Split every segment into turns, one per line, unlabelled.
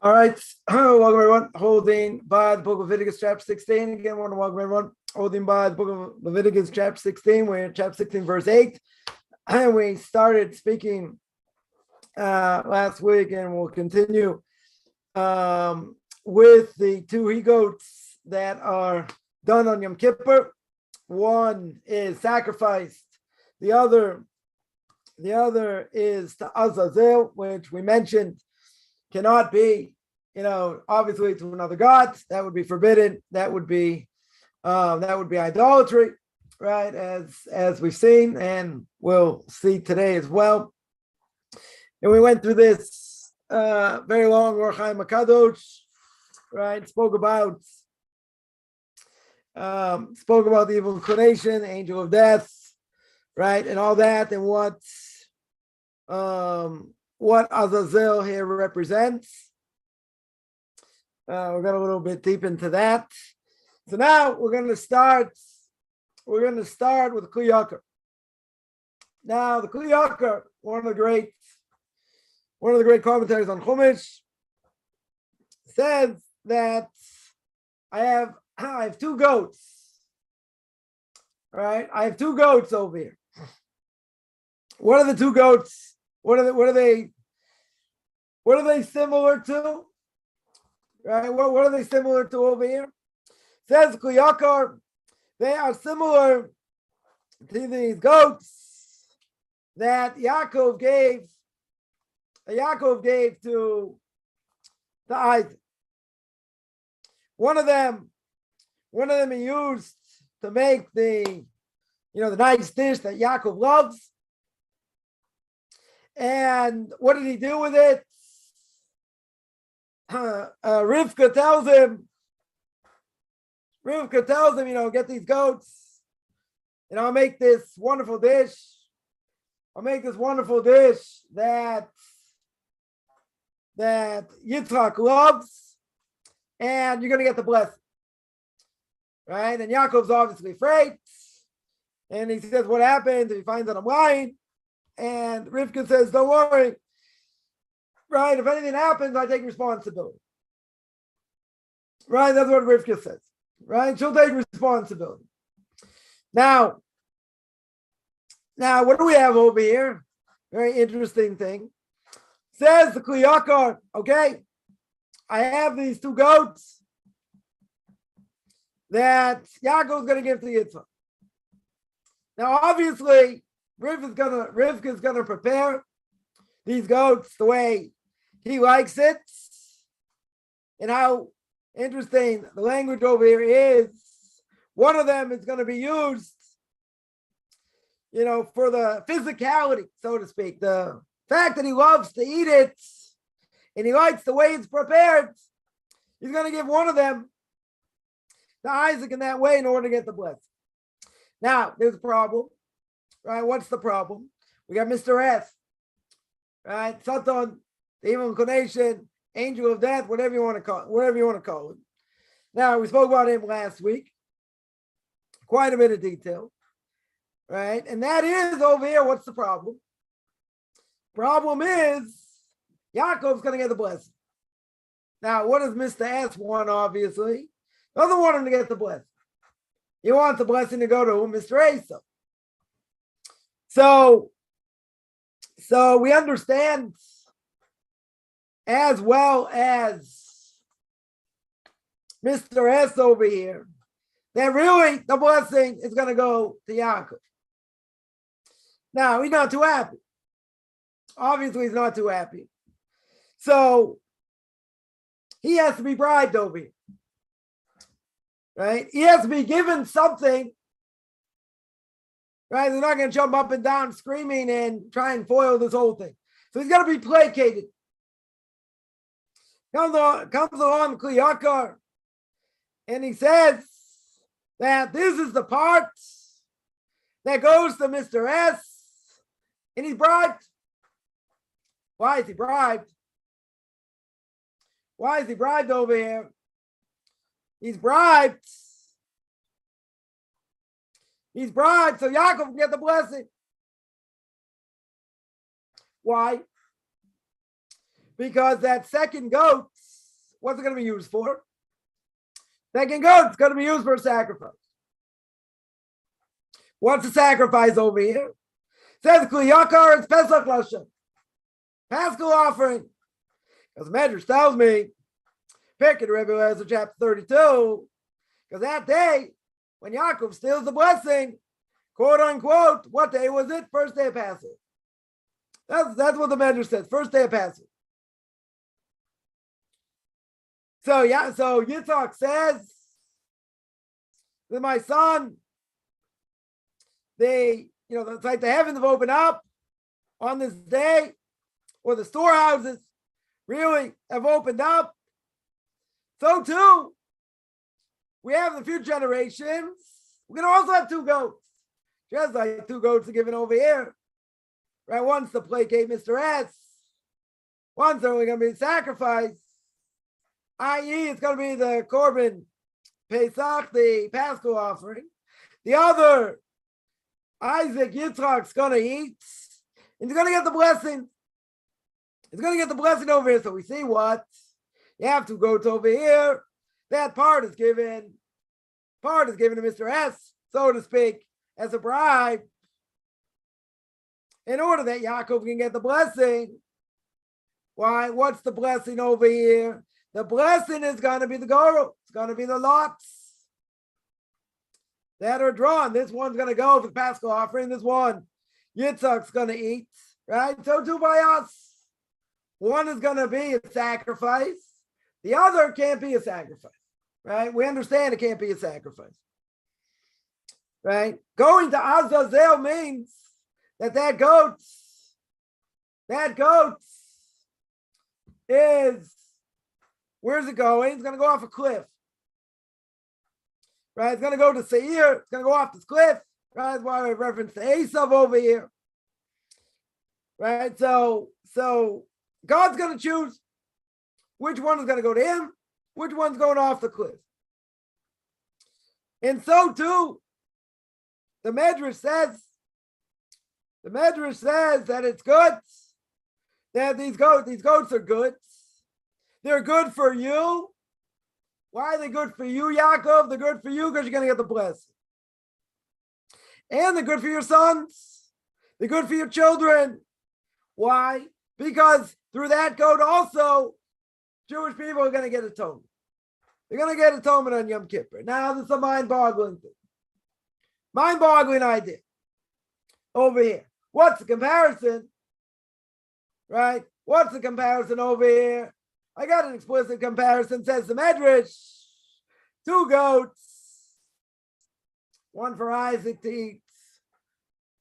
All right, welcome everyone. Holding by the book of Leviticus, chapter 16. Again, I want to welcome everyone. Holding by the book of Leviticus, chapter 16. We're in chapter 16, verse 8. And we started speaking last week, and we'll continue with the two he-goats that are done on Yom Kippur. One is sacrificed. The other is to Azazel, which we mentioned cannot be, obviously to another god. That would be forbidden. That would be idolatry, right? As we've seen, and we'll see today as well. And we went through this very long Orach Chaim Hakadosh, right? Spoke about the evil inclination, angel of death, right, and all that, and what Azazel here represents. We got a little bit deep into that. So now we're going to start with Kli Yakar. Now the Kli Yakar, one of the great commentaries on Chumash, says that I have two goats. All right, I have two goats over here. What are the two goats? What are they similar to? Right? What are they similar to over here? Says Kli Yakar, they are similar to these goats that Yaakov gave to Isaac. One of them he used to make the nice dish that Yaakov loves. And what did he do with it? Rivka tells him, get these goats, I'll make this wonderful dish. that Yitzchak loves, and you're going to get the blessing. Right? And Yaakov's obviously afraid. And he says, what happens if he finds that I'm lying? And Rivka says, don't worry. Right? If anything happens, I take responsibility. Right? That's what Rivka says. Right? She'll take responsibility. Now, what do we have over here? Very interesting thing. Says the Kli Yakar, okay, I have these two goats that Yaakov's going to give to Yitzchak. Now, obviously, Rivka's gonna prepare these goats the way he likes it. And how interesting the language over here is. One of them is going to be used, for the physicality, so to speak. The fact that he loves to eat it and he likes the way it's prepared. He's going to give one of them to Isaac in that way in order to get the blessing. Now, there's a problem, right? What's the problem? We got Mr. S, right? Satan, the evil inclination, angel of death, whatever you want to call it. Now, we spoke about him last week, quite a bit of detail, right? And that is over here, what's the problem? Problem is, Yaakov's going to get the blessing. Now, what does Mr. S want, obviously? Doesn't want him to get the blessing. He wants the blessing to go to Mr. Esav. So we understand, as well as Mr. S over here, that really the blessing is going to go to Yaakov. Now, he's not too happy. Obviously, he's not too happy. So he has to be bribed over here. Right? He has to be given something. Right? They're not going to jump up and down screaming and try and foil this whole thing. So he's got to be placated. Comes along Kli Yakar, and he says that this is the part that goes to Mr. S, and he's bribed. Why is he bribed? Why is he bribed over here? He's bribed. He's bribed so Yaakov can get the blessing. Why? Because that second goat what's it going to be used for? Second goat, it's going to be used for a sacrifice. What's the sacrifice over here? It says Kliyakar, it's Pesach Lashem. Paschal offering. Because Medrash tells me, pick it, Rebbe Lezer, chapter 32, because that day, when Yaakov steals the blessing, quote unquote, what day was it? First day of Passover. That's what the Medrash says, first day of Passover. So Yitzhak says that my son, it's like the heavens have opened up on this day, or the storehouses really have opened up. So too, we have the future generations. We're going to also have 2 goats. Just like 2 goats are given over here. Right? One's to placate Mr. S. One's only going to be sacrificed. I.e., it's going to be the Korban Pesach, the Paschal offering. The other, Isaac Yitzchak's going to eat. And he's going to get the blessing. He's going to get the blessing over here. So we see what? You have 2 goats over here. That part is given to Mr. S, so to speak, as a bribe, in order that Yaakov can get the blessing. Why? What's the blessing over here? The blessing is going to be the goro. It's going to be the lots that are drawn. This one's going to go for the Paschal offering. This one, Yitzchak's going to eat. Right? So too by us. One is going to be a sacrifice. The other can't be a sacrifice. Right? We understand it can't be a sacrifice. Right? Going to Azazel means that goat is, where's it going? It's going to go off a cliff. Right? It's going to go to Seir. It's going to go off this cliff. Right? That's why I reference the Esav over here. Right? So God's going to choose which one is going to go to him, which one's going off the cliff. And so too, the Medrash says that it's good, that these goats are good. They're good for you. Why are they good for you, Yaakov? They're good for you because you're going to get the blessing. And they're good for your sons. They're good for your children. Why? Because through that goat also, Jewish people are going to get atonement. They're going to get atonement on Yom Kippur. Now, this is a mind-boggling thing. Mind-boggling idea. Over here. What's the comparison? Right? What's the comparison over here? I got an explicit comparison, says the Medrash. 2 goats. One for Isaac to eat.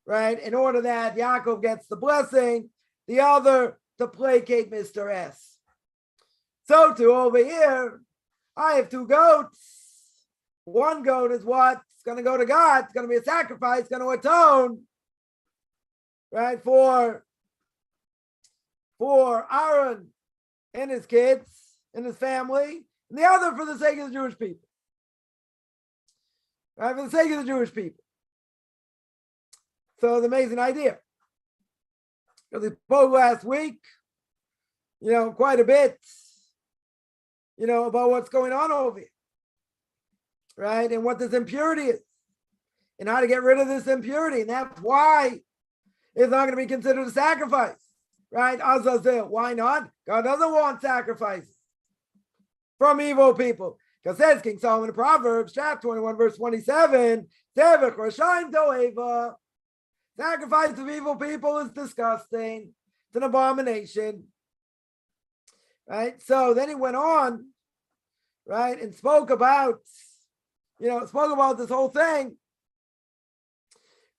Right? In order that Yaakov gets the blessing. The other to placate Mr. S. So too over here, I have 2 goats. One goat is what? It's going to go to God. It's going to be a sacrifice. It's going to atone, right, for Aaron and his kids and his family. And the other for the sake of the Jewish people. Right, for the sake of the Jewish people. So it's an amazing idea. Because we spoke last week, quite a bit, about what's going on over here. Right? And what this impurity is. And how to get rid of this impurity. And that's why it's not going to be considered a sacrifice. Right? Azazel. Why not? God doesn't want sacrifices from evil people. Because says King Solomon in Proverbs, chapter 21, verse 27, Tevach Rashaim Toeva. Sacrifice of evil people is disgusting. It's an abomination. Right? So then he went on, right, and spoke about this whole thing,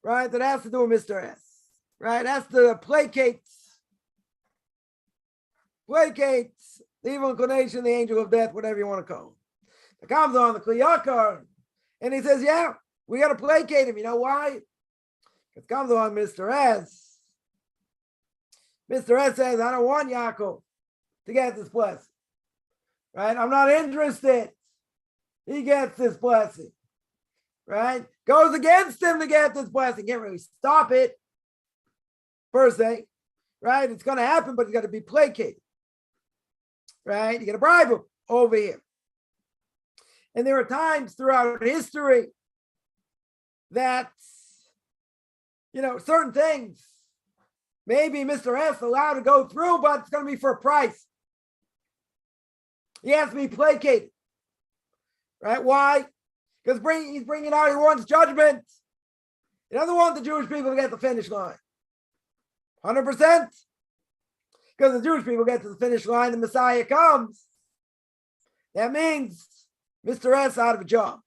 right, that has to do with Mr. S. Right? It has to placate the evil inclination, the angel of death, whatever you want to call him. It comes on the Kliyakar, and he says, yeah, we got to placate him. You know why? It comes on Mr. S. Mr. S says, I don't want Yaakov to get this blessing. Right? I'm not interested. He gets this blessing. Right? Goes against him to get this blessing. Can't really stop it, per se. Right? It's going to happen, but he's got to be placated. Right? You got to bribe him. over here. And there are times throughout history that, certain things, maybe Mr. S allowed to go through, but it's going to be for a price. He has to be placated. Right? Why? Because he's bringing out, he wants judgment. He doesn't want the Jewish people to get the finish line. 100%. Because the Jewish people get to the finish line, the Messiah comes. That means Mr. S out of a job.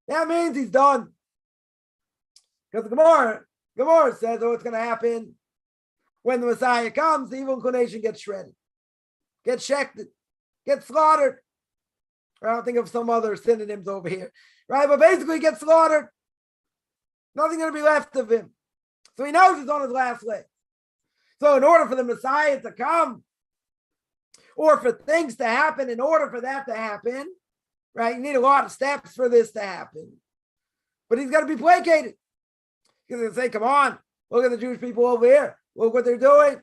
That means he's done. Because the Gemara says, what's going to happen when the Messiah comes? The evil inclination gets shredded, gets shechted, gets slaughtered. I don't think of some other synonyms over here, right? But basically, he gets slaughtered. Nothing going to be left of him. So he knows he's on his last leg. So in order for the Messiah to come, or for things to happen, in order for that to happen, right, you need a lot of steps for this to happen. But he's got to be placated. He's going to say, come on, look at the Jewish people over here. Look what they're doing.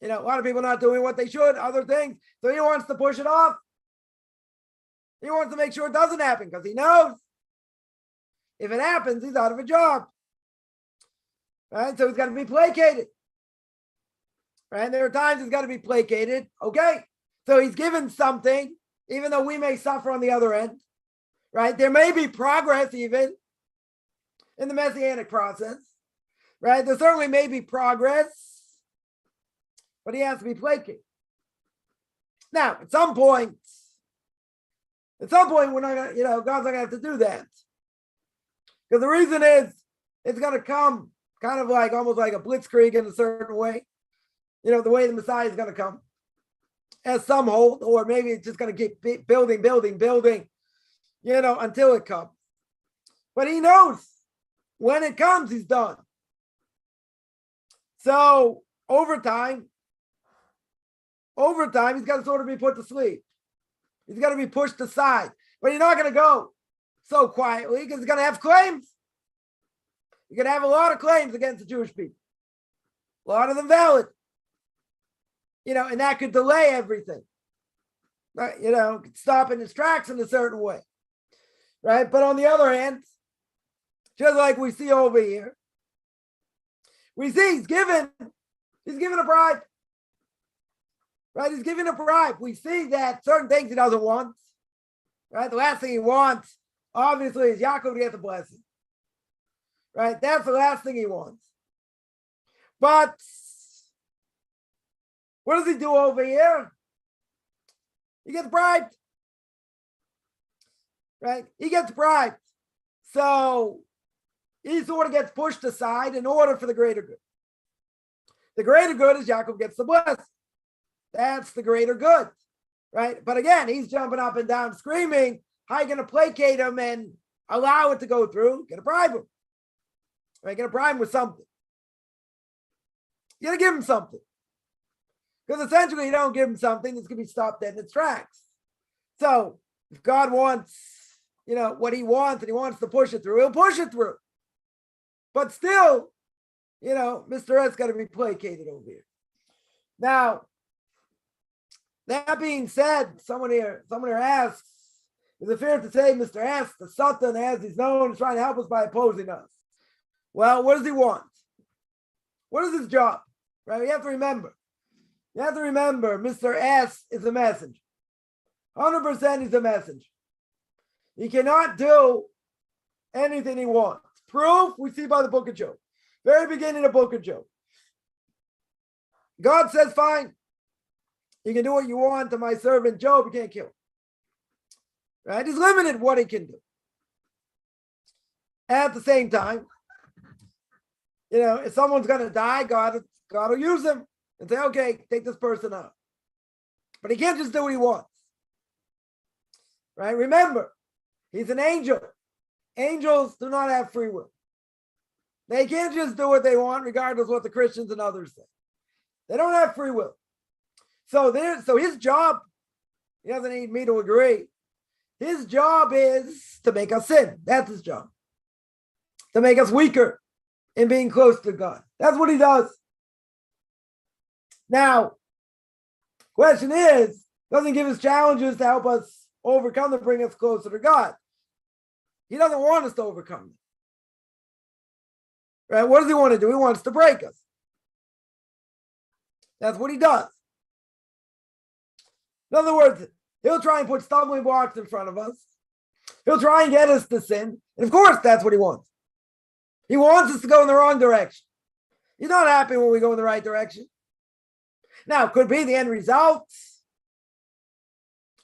A lot of people not doing what they should, other things. So he wants to push it off. He wants to make sure it doesn't happen because he knows if it happens, he's out of a job. Right? So he's got to be placated. Right? There are times he's got to be placated. Okay. So he's given something, even though we may suffer on the other end. Right? There may be progress even in the Messianic process. Right? There certainly may be progress, but he has to be placated. Now, at some point, we're not going to, God's not going to have to do that. Because the reason is, it's going to come kind of like, almost like a blitzkrieg in a certain way. The way the Messiah is going to come. As some hold, or maybe it's just going to keep building, until it comes. But he knows when it comes, he's done. So, over time, he's got to sort of be put to sleep. He's got to be pushed aside. But he's not going to go so quietly because he's going to have claims. You're going to have a lot of claims against the Jewish people. A lot of them valid. And that could delay everything. Stop in its tracks in a certain way. Right? But on the other hand, just like we see over here, we see he's given a bribe. Right? He's giving a bribe. We see that certain things he doesn't want. Right? The last thing he wants, obviously, is Yaakov to get the blessing. Right? That's the last thing he wants. But what does he do over here? He gets bribed. Right? He gets bribed. So he sort of gets pushed aside in order for the greater good. The greater good is Yaakov gets the blessing. That's the greater good, right? But again, he's jumping up and down screaming, how are you going to placate him and allow it to go through? Going to bribe him. Right? Going to bribe him with something. You're going to give him something. Because essentially, you don't give him something that's going to be stopped dead in its tracks. So if God wants, what he wants and he wants to push it through, he'll push it through. But still, Mr. S got to be placated over here. Now, that being said, someone here asks, is it fair to say Mr. S, the Satan, as he's known, is trying to help us by opposing us? Well, what does he want? What is his job? Right? You have to remember, Mr. S is a messenger. 100% he's a messenger. He cannot do anything he wants. Proof we see by the book of Job. Very beginning of the book of Job. God says, fine. You can do what you want to my servant Job. You can't kill him. Right? He's limited what he can do. At the same time, if someone's going to die, God will use him and say, okay, take this person out. But he can't just do what he wants. Right? Remember, he's an angel. Angels do not have free will. They can't just do what they want, regardless of what the Christians and others say. They don't have free will. So his job, he doesn't need me to agree. His job is to make us sin. That's his job. To make us weaker in being close to God. That's what he does. Now, question is, Doesn't give us challenges to help us overcome, to bring us closer to God. He doesn't want us to overcome them. Right? What does he want to do? He wants to break us. That's what he does. In other words, he'll try and put stumbling blocks in front of us. He'll try and get us to sin. And of course, that's what he wants. He wants us to go in the wrong direction. He's not happy when we go in the right direction. Now, could be the end result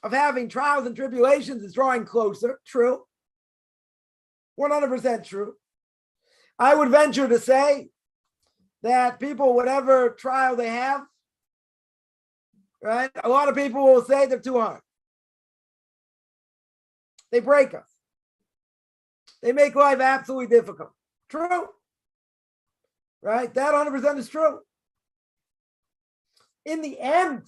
of having trials and tribulations is drawing closer. True. 100% true. I would venture to say that people, whatever trial they have, right? A lot of people will say they're too hard. They break us. They make life absolutely difficult. True. Right? That 100% is true. In the end,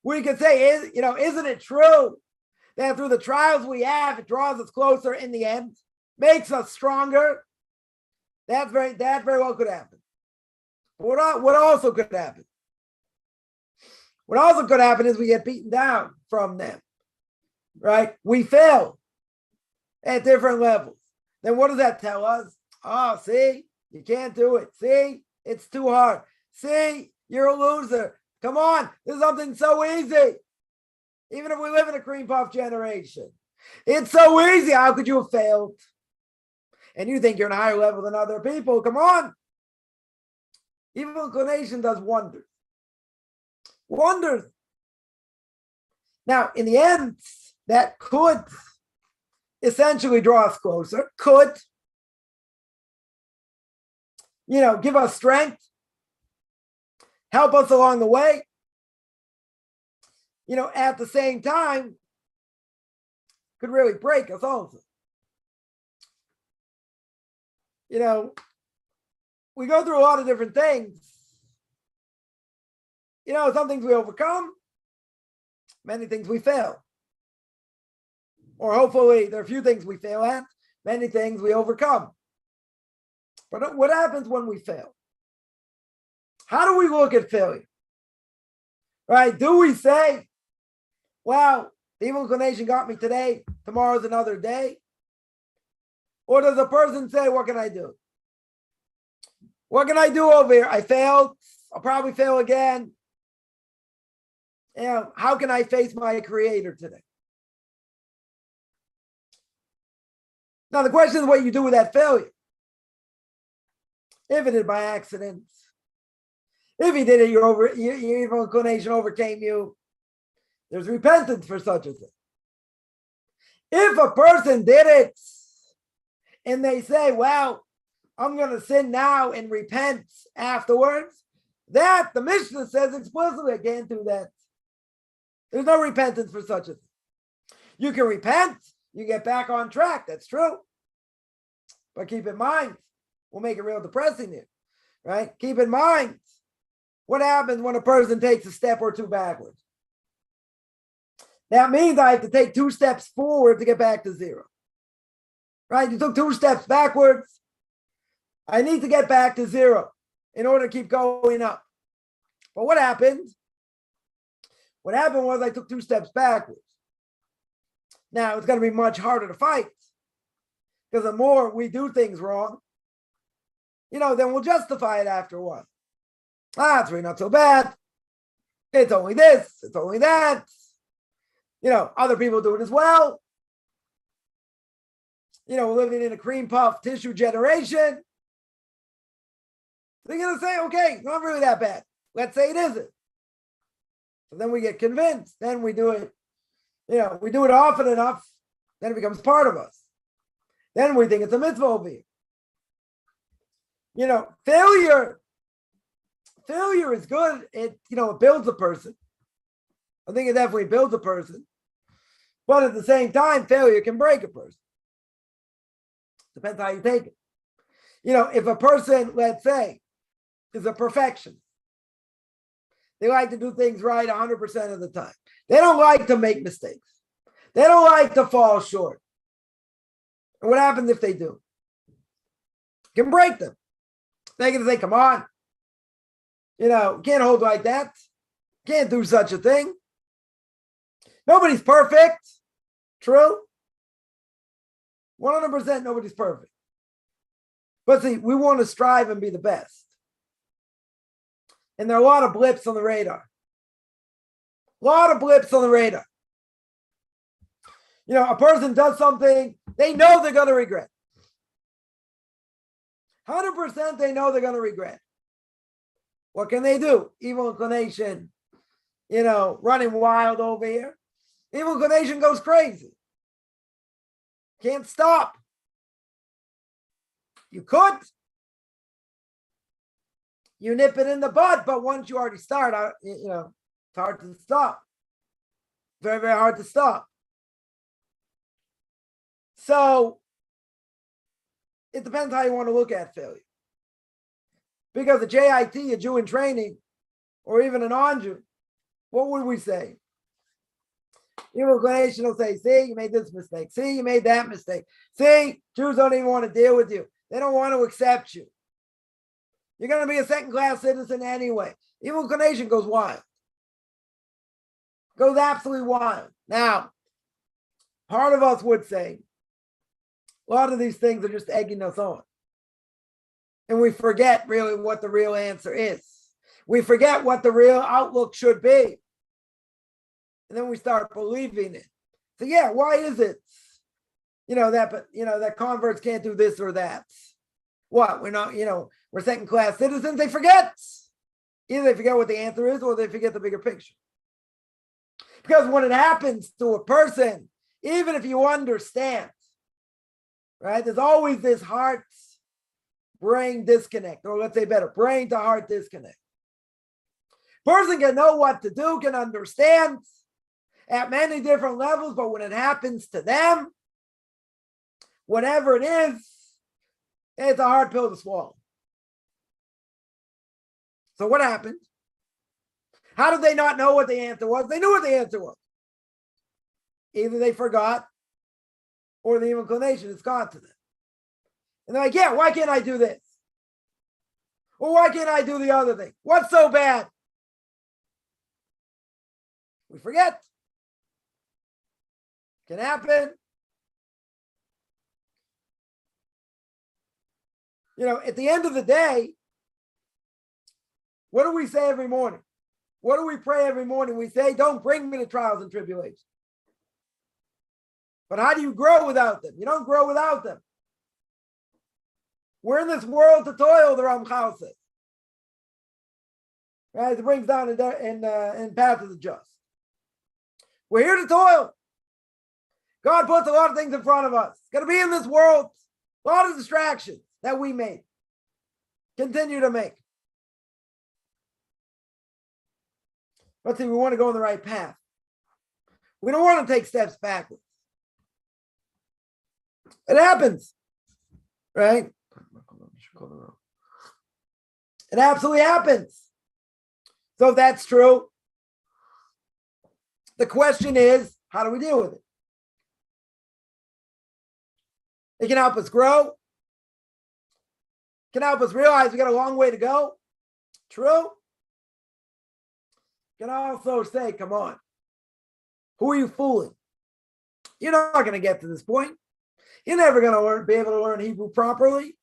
we could say, isn't it true that through the trials we have, it draws us closer in the end, makes us stronger? That very well could happen. What also could happen? What also could happen is we get beaten down from them, right? We fail at different levels. Then what does that tell us? Oh, see, you can't do it. See, it's too hard. See, you're a loser. Come on, there's something so easy. Even if we live in a cream puff generation, it's so easy. How could you have failed? And you think you're on a higher level than other people. Come on. Evil inclination does wonders. Wonders. Now, in the end, that could essentially draw us closer, could, give us strength, help us along the way. At the same time, could really break us also. We go through a lot of different things. Some things we overcome, many things we fail. Or hopefully there are a few things we fail at, many things we overcome. But what happens when we fail? How do we look at failure? Right? Do we say, well, the evil inclination got me today, tomorrow's another day? Or does a person say, what can I do? What can I do over here? I failed. I'll probably fail again. How can I face my creator today? Now, the question is what you do with that failure. If it is by accident, if you did it, your evil inclination overcame you, there's repentance for such a thing. If a person did it and they say, well, I'm going to sin now and repent afterwards, that the Mishnah says explicitly, I can't do that. There's no repentance for such a thing. You can repent, you get back on track, that's true. But keep in mind, we'll make it real depressing here, right? Keep in mind, what happens when a person takes a step or two backwards? That means I have to take 2 steps forward to get back to zero. Right? You took 2 steps backwards. I need to get back to zero in order to keep going up. But what happened? What happened was I took 2 steps backwards. Now, it's going to be much harder to fight because the more we do things wrong, then we'll justify it after a while. It's really not so bad. It's only this. It's only that. Other people do it as well. We're living in a cream puff tissue generation. They're going to say, okay, it's not really that bad. Let's say it isn't. So then we get convinced. Then we do it. We do it often enough. Then it becomes part of us. Then we think it's a mitzvah over here. Failure is good. It builds a person. I think it definitely builds a person. But at the same time, failure can break a person. Depends how you take it. If a person, let's say, is a perfectionist, they like to do things right 100% of the time. They don't like to make mistakes. They don't like to fall short. And what happens if they do? It can break them. They're going to say, come on. Can't hold like that. Can't do such a thing. Nobody's perfect. True. 100% nobody's perfect. But see, we want to strive and be the best. And there are a lot of blips on the radar. A lot of blips on the radar. You know, a person does something they know they're going to regret. 100% they know they're going to regret. What can they do? Evil inclination, you know, running wild over here. Evil inclination goes crazy. Can't stop. You could. You nip it in the bud, but once you already start, you know, it's hard to stop. Very, very hard to stop. So it depends how you want to look at failure. Because a JIT, a Jew in training, or even a non-Jew, what would we say? Evil inclination will say, see, you made this mistake. See, you made that mistake. See, Jews don't even want to deal with you. They don't want to accept you. You're going to be a second-class citizen anyway. Evil inclination goes wild. Goes absolutely wild. Now, part of us would say, a lot of these things are just egging us on. And we forget really what the real answer is. We forget what the real outlook should be. And then we start believing it. So yeah, why is it, that converts can't do this or that? What? We're not, we're second-class citizens. They forget. Either they forget what the answer is or they forget the bigger picture. Because when it happens to a person, even if you understand, right, there's always this heart-brain disconnect, or let's say better, brain-to-heart disconnect. Person can know what to do, can understand at many different levels, but when it happens to them, whatever it is, it's a hard pill to swallow. So what happened? How did they not know what the answer was? They knew what the answer was. Either they forgot or the inclination is gone to them. And they're like, yeah, why can't I do this? Or why can't I do the other thing? What's so bad? We forget. Can happen. At the end of the day, what do we say every morning? What do we pray every morning? We say, don't bring me to trials and tribulations. But how do you grow without them? You don't grow without them. We're in this world to toil, the Ramchal says. Right? It brings down in Path of the Just. We're here to toil. God puts a lot of things in front of us. It's going to be in this world. A lot of distractions that we make. Continue to make. But see, we want to go on the right path. We don't want to take steps backwards. It happens. Right? It absolutely happens. So if that's true, the question is, how do we deal with it? It can help us grow. It can help us realize we got a long way to go. True. It can also say, come on, who are you fooling? You're not going to get to this point. You're never going to be able to learn Hebrew properly.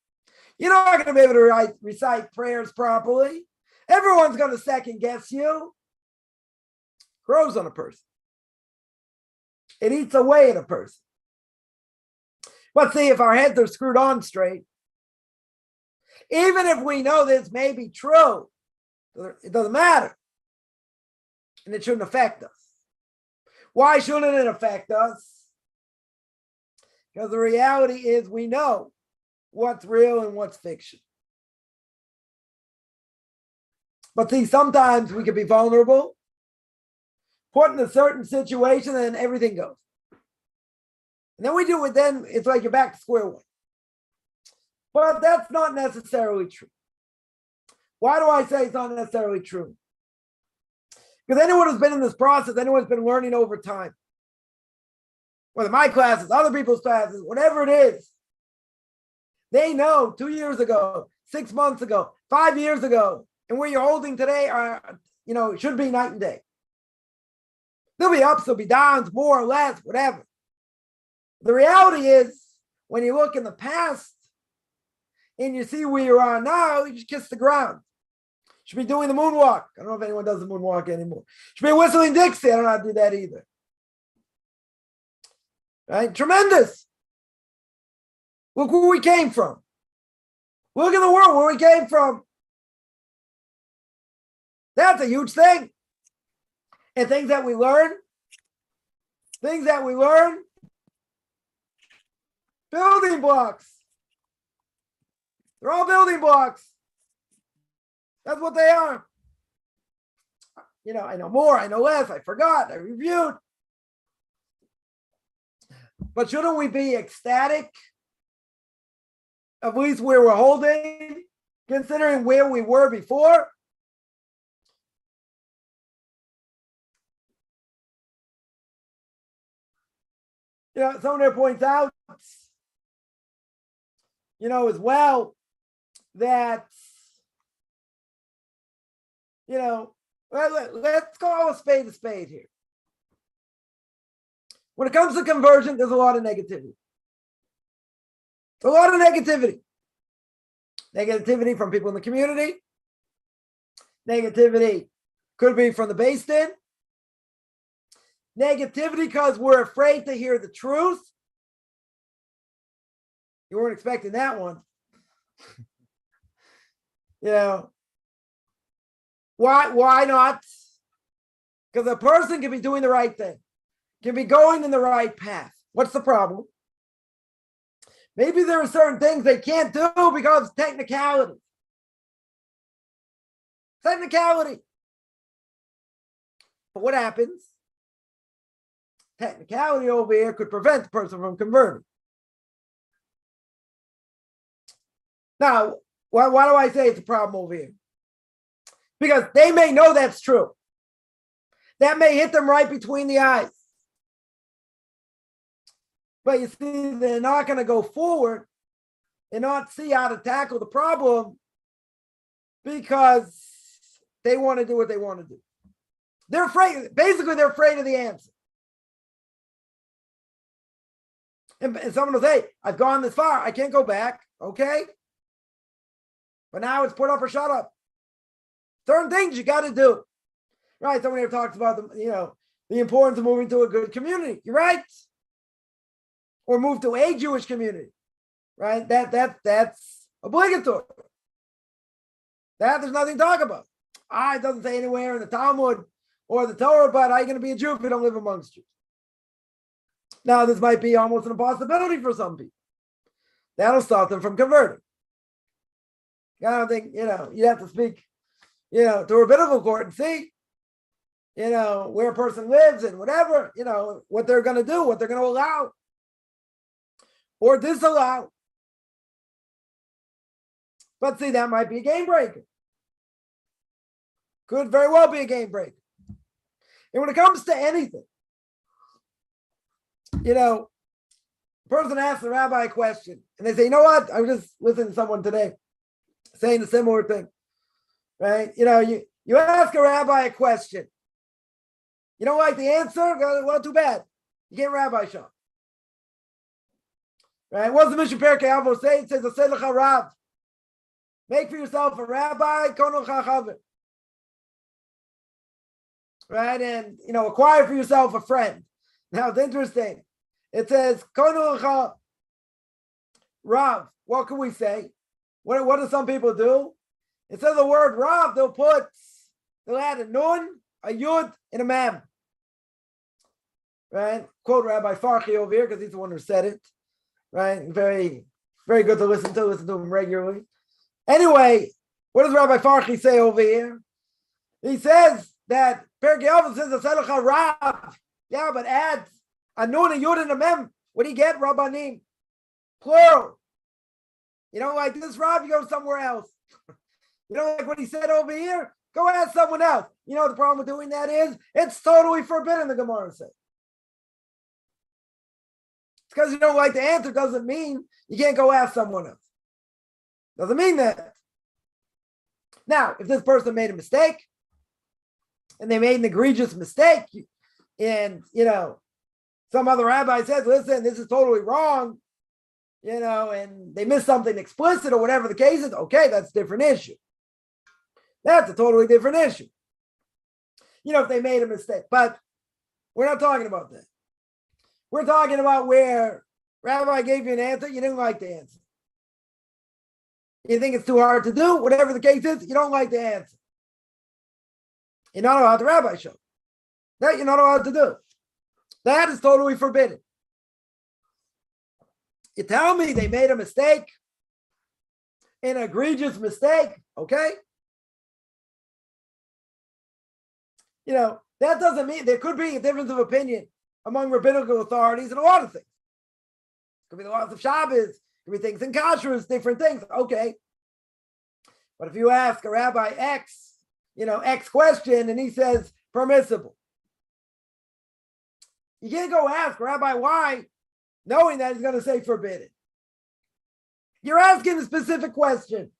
You're not going to be able to recite prayers properly. Everyone's going to second guess you. Grows on a person. It eats away at a person. But see, if our heads are screwed on straight, even if we know this may be true, it doesn't matter. And it shouldn't affect us. Why shouldn't it affect us? Because the reality is we know what's real and what's fiction. But see, sometimes we can be vulnerable, put in a certain situation, and everything goes. And then we do it, then it's like you're back to square one. But that's not necessarily true. Why do I say it's not necessarily true? Because anyone who's been in this process, anyone who's been learning over time, whether my classes, other people's classes, whatever it is, they know 2 years ago, 6 months ago, 5 years ago, and where you're holding today are, should be night and day. There'll be ups, there'll be downs, more or less, whatever. The reality is, when you look in the past and you see where you are now, you just kiss the ground. You should be doing the moonwalk. I don't know if anyone does the moonwalk anymore. You should be whistling Dixie. I don't know how to do that either. Right? Tremendous. Look where we came from. Look at the world where we came from. That's a huge thing. And things that we learn. Building blocks. They're all building blocks. That's what they are. I know more, I know less, I forgot, I reviewed. But shouldn't we be ecstatic? At least where we're holding, considering where we were before? Someone there points out, as well, that, let's call a spade here. When it comes to conversion, there's a lot of negativity. A lot of negativity. Negativity from people in the community. Negativity could be from the based in. Negativity because we're afraid to hear the truth. You weren't expecting that one. Why not? Because a person can be doing the right thing, can be going in the right path. What's the problem? Maybe there are certain things they can't do because of technicality. But what happens? Technicality over here could prevent the person from converting. Now, why do I say it's a problem over here? Because they may know that's true. That may hit them right between the eyes. But you see, they're not going to go forward and not see how to tackle the problem because they want to do what they want to do. They're afraid. Basically, they're afraid of the answer. And someone will say, I've gone this far. I can't go back. Okay. But now it's put up or shut up. Certain things you got to do. Right. Someone here talks about the importance of moving to a good community. You're right. Or move to a Jewish community. Right. That's obligatory. That there's nothing to talk about. It doesn't say anywhere in the Talmud or the Torah, but how are you going to be a Jew if you don't live amongst Jews? Now, this might be almost an impossibility for some people. That'll stop them from converting. I don't think, you have to speak, to a rabbinical court and see, where a person lives and whatever, what they're going to do, what they're going to allow or disallow. But see, that might be a game breaker. Could very well be a game breaker. And when it comes to anything, a person asks the rabbi a question and they say, you know what? I was just listening to someone today saying a similar thing, right? You ask a rabbi a question. You don't like the answer? Well, too bad. You get rabbi shot. Right? What's the Mishnah Perkei Avos say? It says, Aseh lecha rav. Make for yourself a rabbi, kono chachaver. Right? And, acquire for yourself a friend. Now, it's interesting. It says, kono lecha rav. What can we say? What do some people do? Instead of the word rav, they'll add a nun, a yud, and a mem. Right? Quote Rabbi Farchi over here because he's the one who said it. Right? Very, very good to listen to him regularly. Anyway, what does Rabbi Farchi say over here? He says that Perkei Avos says Aseh lecha rav. Yeah, but adds a nun, a yud, and a mem. What do you get? Rabbanim. Plural. You don't like this, Rob? You go somewhere else. You don't like what he said over here? Go ask someone else. The problem with doing that is it's totally forbidden, the Gemara says. It's because you don't like the answer doesn't mean you can't go ask someone else. Doesn't mean that. Now, if this person made a mistake and they made an egregious mistake, and, some other rabbi says, listen, this is totally wrong, and they missed something explicit or whatever the case is, okay, that's a different issue. That's a totally different issue. If they made a mistake. But we're not talking about that. We're talking about where Rabbi gave you an answer, you didn't like the answer. You think it's too hard to do, whatever the case is, you don't like the answer. You're not allowed to rabbi show. That you're not allowed to do. That is totally forbidden. You tell me they made a mistake, an egregious mistake, okay? That doesn't mean there could be a difference of opinion among rabbinical authorities in a lot of things. It could be the laws of Shabbos, it could be things in kashrus, different things, okay. But if you ask a rabbi X, X question, and he says permissible, you can't go ask Rabbi Y knowing that he's going to say forbidden. You're asking a specific question.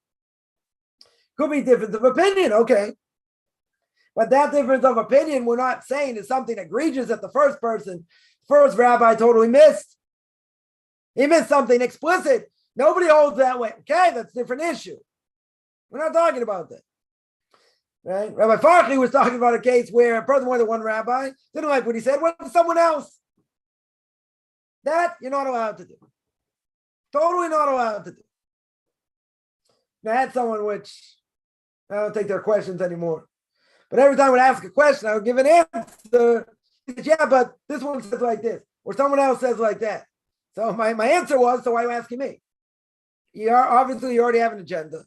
Could be difference of opinion, okay. But that difference of opinion, we're not saying is something egregious that the first rabbi totally missed. He missed something explicit. Nobody holds that way. Okay, that's a different issue. We're not talking about that. Right? Rabbi Farkley was talking about a case where a person more than one rabbi didn't like what he said, went to someone else. That you're not allowed to do. Totally not allowed to do. Now, I had someone which I don't take their questions anymore. But every time I would ask a question, I would give an answer. He said, yeah, but this one says like this, or someone else says like that. So my answer was, so why are you asking me? You already have an agenda.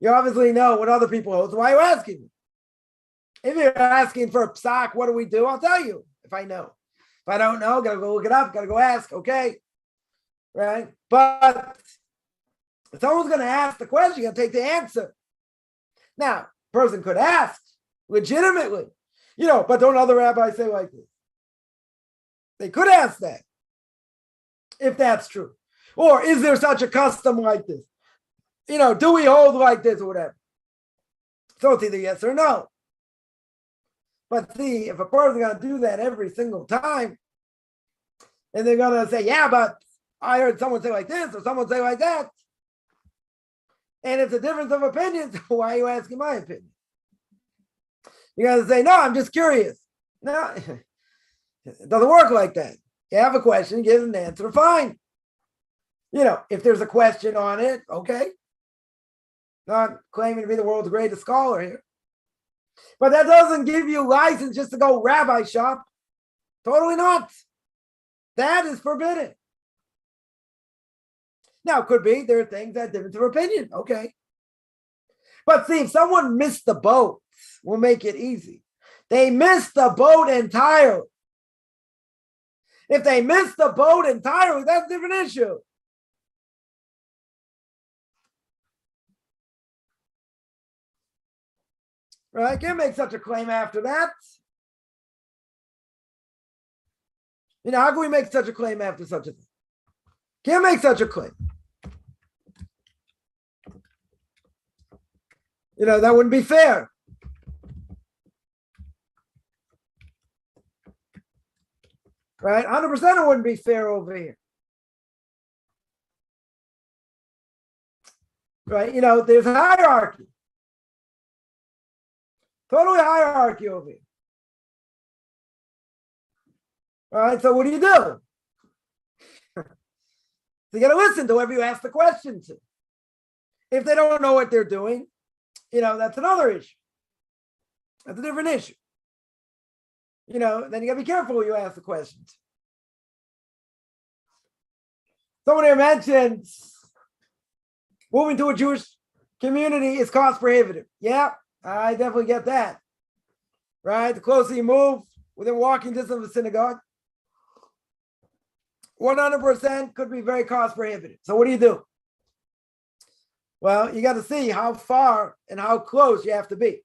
You obviously know what other people hold, so why are you asking me? If you're asking for a psak, what do we do? I'll tell you if I know. If I don't know, gotta go look it up, gotta go ask, okay? Right? But if someone's gonna ask the question, you gotta take the answer. Now, a person could ask legitimately, but don't other rabbis say like this? They could ask that, if that's true. Or is there such a custom like this? Do we hold like this or whatever? So it's either yes or no. But see, if a person's going to do that every single time, and they're going to say, yeah, but I heard someone say like this or someone say like that, and it's a difference of opinion, so why are you asking my opinion? You got to say, no, I'm just curious. No, it doesn't work like that. You have a question, give an answer, fine. If there's a question on it, okay. Not claiming to be the world's greatest scholar here. But that doesn't give you license just to go rabbi shop. Totally not. That is forbidden. Now, it could be there are things that difference of opinion, okay. But see, if someone missed the boat, we'll make it easy. They missed the boat entirely. If they missed the boat entirely, that's a different issue. Right? Can't make such a claim after that. How can we make such a claim after such a thing? Can't make such a claim. That wouldn't be fair. Right? 100% it wouldn't be fair over here. Right? There's a hierarchy. Totally hierarchy over here. All right, so what do? So you got to listen to whoever you ask the question to. If they don't know what they're doing, that's another issue. That's a different issue. Then you got to be careful who you ask the questions. Someone here mentions moving to a Jewish community is cost prohibitive. Yeah, I definitely get that. Right? The closer you move within walking distance of a synagogue, 100% could be very cost prohibitive. So what do? Well, you got to see how far and how close you have to be.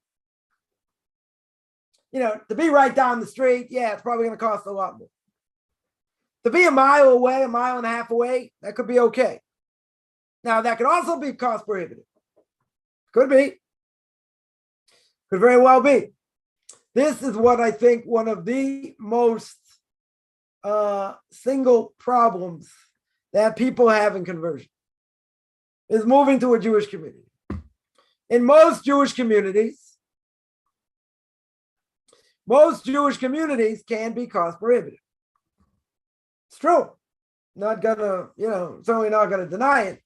To be right down the street, yeah, it's probably going to cost a lot more. To be a mile away, a mile and a half away, that could be okay. Now, that could also be cost prohibitive. Could be. Could very well be. This is what I think one of the most single problems that people have in conversion is moving to a Jewish community. In most Jewish communities can be cost prohibitive. It's true. Not gonna, certainly not gonna deny it.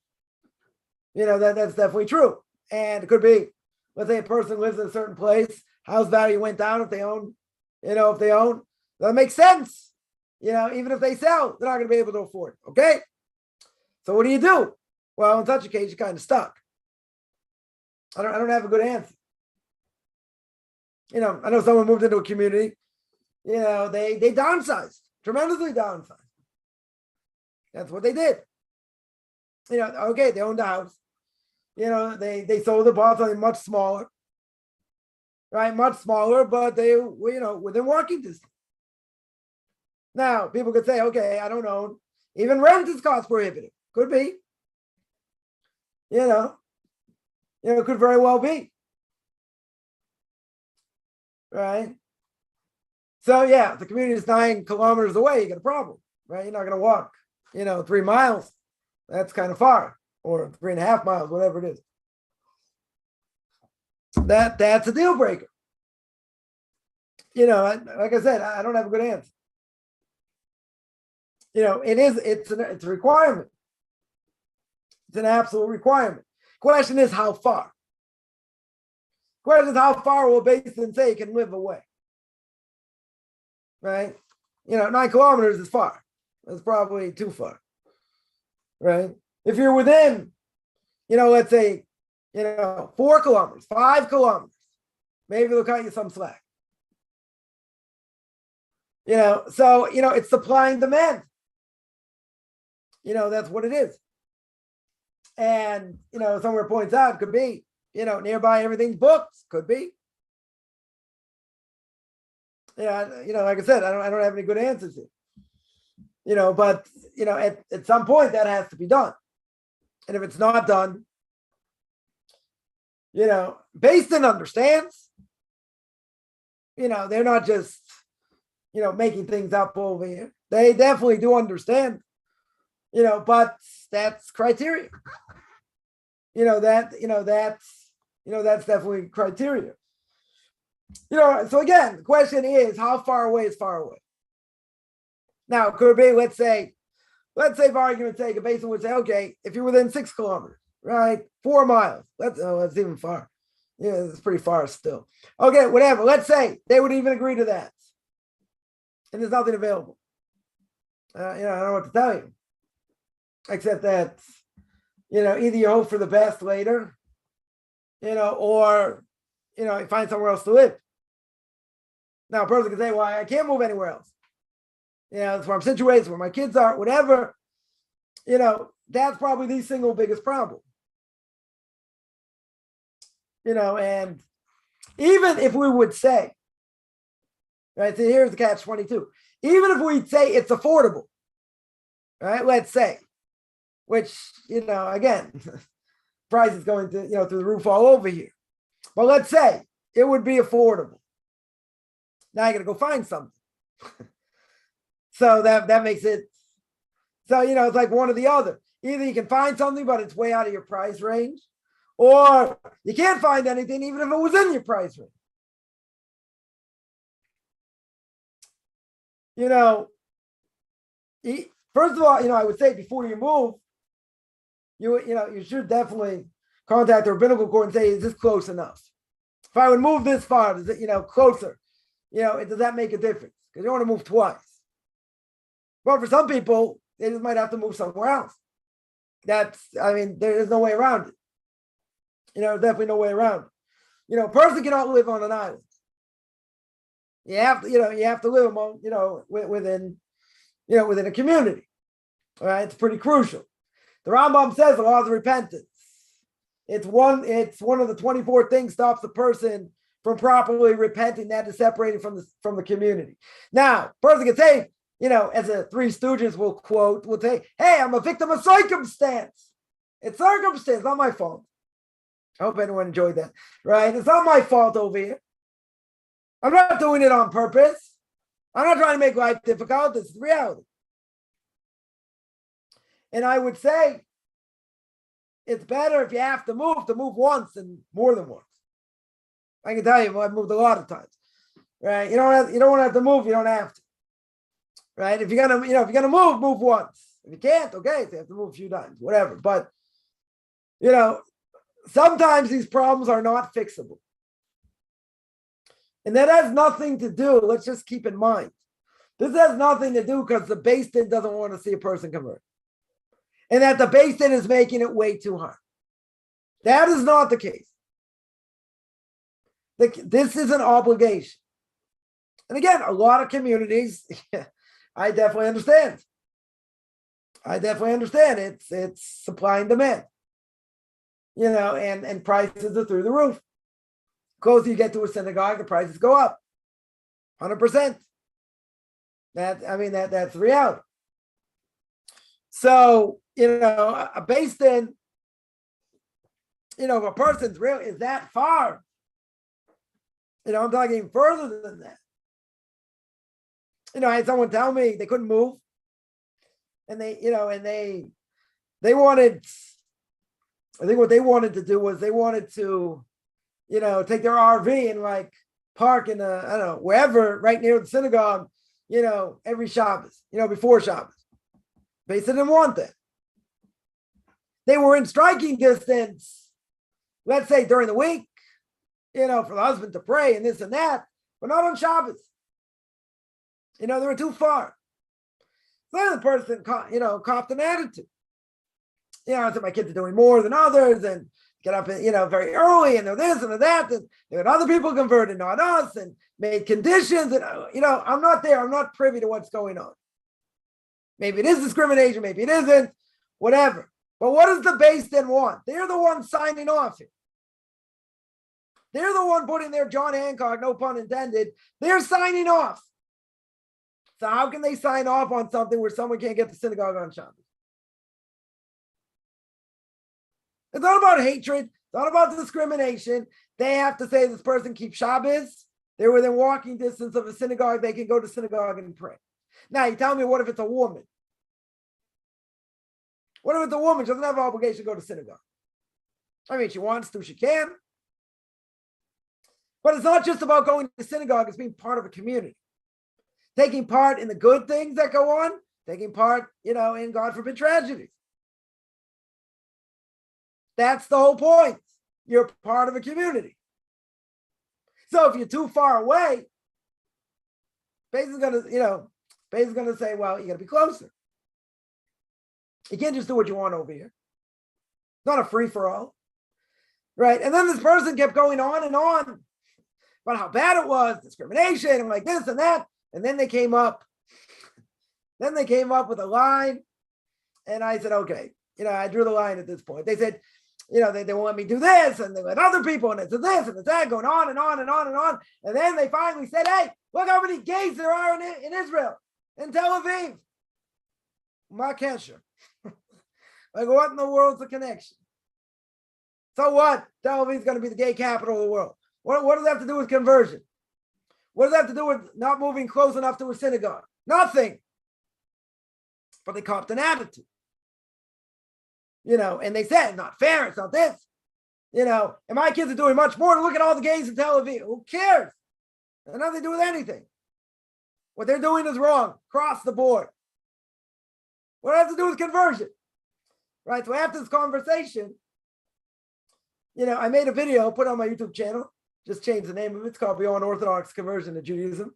That's definitely true. And it could be, let's say a person lives in a certain place, house value went down if they own, that makes sense. Even if they sell, they're not gonna be able to afford it. Okay. So what do? Well, in such a case, you're kind of stuck. I don't have a good answer. I know someone moved into a community, they downsized, tremendously downsized. That's what they did. Okay, they owned the house. They sold the bought something much smaller, right? Much smaller, but they were, within walking distance. Now, people could say, okay, I don't own. Even rent is cost prohibitive. Could be. It could very well be. Right? So, yeah, if the community is 9 kilometers away, you got a problem, right? You're not going to walk, 3 miles. That's kind of far, or 3.5 miles, whatever it is. That's a deal breaker. Like I said, I don't have a good answer. It's a requirement. It's an absolute requirement. Question is how far. Question is how far will Beis Din say you can live away? Right? 9 kilometers is far. That's probably too far. Right? If you're within, let's say, 4 kilometers, 5 kilometers, maybe they'll cut you some slack. So, it's supply and demand. That's what it is. And, somewhere points out, could be, nearby everything's booked, could be. Like I said, I don't have any good answers here. But, at some point that has to be done. And if it's not done, Beis Din understands, they're not just, making things up over here. They definitely do understand, but that's criteria. That's definitely criteria. So again, the question is, how far away is far away? Now, it could be, let's say for argument's sake, a Beis Din would say, okay, if you're within 6 kilometers, right, 4 miles, that's even far. Yeah, it's pretty far still. Okay, whatever. Let's say they would even agree to that. And there's nothing available. I don't know what to tell you. Except that, either you hope for the best later, or, you find somewhere else to live. Now, a person can say, well, I can't move anywhere else. That's where I'm situated, where my kids are, whatever. That's probably the single biggest problem. And even if we would say, right, so here's the catch-22. Even if we'd say it's affordable, right, let's say, which, again, price is going to, through the roof all over here. But let's say it would be affordable. Now you got to go find something. So that makes it, so, it's like one or the other. Either you can find something, but it's way out of your price range, or you can't find anything, even if it was in your price range. First of all, I would say before you move, you should definitely contact the rabbinical court and say, is this close enough? If I would move this far, is it, closer? Does that make a difference? Because you don't want to move twice. But for some people, they just might have to move somewhere else. There's no way around it. Definitely no way around it. A person cannot live on an island. You have to live among, within a community. All right, it's pretty crucial. The Rambam says the laws of repentance. It's one of the 24 things stops the person from properly repenting, that is separated from the community. Now, person can say, as the Three Stooges will say, hey, I'm a victim of circumstance. It's circumstance, not my fault. I hope anyone enjoyed that, right? It's not my fault over here. I'm not doing it on purpose. I'm not trying to make life difficult. This is reality. And I would say it's better if you have to move once than more than once. I can tell you, I've moved a lot of times, right? You don't want to have to move. You don't have to, right? If you're gonna move once. If you can't, okay, so you have to move a few times, whatever. But sometimes these problems are not fixable, and that has nothing to do. Let's just keep in mind, this has nothing to do because the Beis Din doesn't want to see a person convert, and that the Beis Din is making it way too hard. That is not the case. This is an obligation. And again, a lot of communities, I definitely understand. It's supply and demand. And prices are through the roof. Closer you get to a synagogue, the prices go up. 100%. That's the reality. So, a Beis Din, if a person's real is that far, I'm talking further than that. I had someone tell me they couldn't move, and they wanted. I think what they wanted to do was they wanted to, take their RV and park in wherever right near the synagogue, every Shabbos, before Shabbos. They didn't want that. They were in striking distance, let's say during the week, for the husband to pray and this and that, but not on Shabbos. They were too far. So the person, copped an attitude. I said my kids are doing more than others and get up, very early and they're this and they're that. And they had other people converted, not us, and made conditions. And, I'm not there. I'm not privy to what's going on. Maybe it is discrimination. Maybe it isn't. Whatever. But what does the Beis Din want? They're the ones signing off here. They're the one putting their John Hancock, no pun intended. They're signing off. So how can they sign off on something where someone can't get to synagogue on Shabbos? It's not about hatred. It's not about discrimination. They have to say this person keeps Shabbos. They're within walking distance of a synagogue. They can go to synagogue and pray. Now, you tell me, what if it's a woman? What if it's a woman? She doesn't have an obligation to go to synagogue. She wants to, she can. But it's not just about going to synagogue. It's being part of a community. Taking part in the good things that go on. Taking part, in, God forbid, tragedies. That's the whole point. You're part of a community. So if you're too far away, Beis is gonna say, well, you gotta be closer. You can't just do what you want over here. It's not a free-for-all. Right? And then this person kept going on and on about how bad it was, discrimination, and like this and that. And then they came up with a line. And I said, okay, I drew the line at this point. They said, they won't let me do this, and they let other people, and it's this, and it's that, going on and on and on and on. And then they finally said, hey, look how many gays there are in Israel, in Tel Aviv. Ma kesher. What in the world's the connection? So what? Tel Aviv is going to be the gay capital of the world. What does that have to do with conversion? What does that have to do with not moving close enough to a synagogue? Nothing. But they copped an attitude. And they said, it's not fair, it's not this. And my kids are doing much more. Look at all the gays in Tel Aviv. Who cares? It has nothing to do with anything. What they're doing is wrong, across the board. What does it have to do with conversion? Right? So after this conversation, I made a video, put it on my YouTube channel, just changed the name of it. It's called Beyond Orthodox Conversion to Judaism.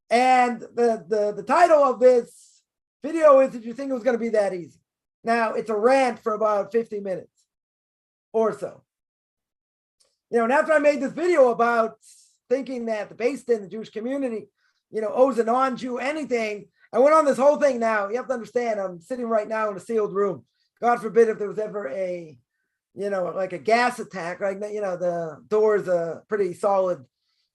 And the title of this video is, did you think it was going to be that easy? Now, it's a rant for about 50 minutes or so. And after I made this video about thinking that the Beis Din, the Jewish community, owes a non-Jew anything, I went on this whole thing now. You have to understand, I'm sitting right now in a sealed room. God forbid if there was ever a, like a gas attack, right? The door is a pretty solid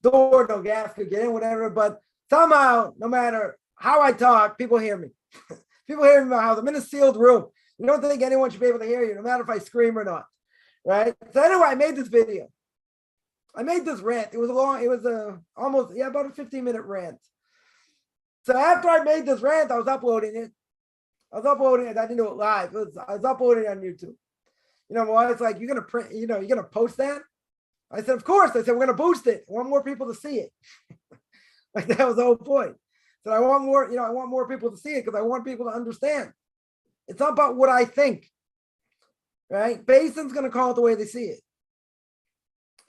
door, no gas could get in, whatever. But somehow, no matter how I talk, people hear me. People hear me about how I'm in a sealed room. You don't think anyone should be able to hear you, no matter if I scream or not, right? So anyway, I made this video. I made this rant. It was almost about a 15-minute rant. So after I made this rant, I was uploading it. I didn't do it live. I was uploading it on YouTube. My wife's like, you're going to print, you're going to post that? I said, of course. I said, we're going to boost it. I want more people to see it. Like, that was the whole point. So I want more people to see it because I want people to understand. It's not about what I think, right? Basin's going to call it the way they see it.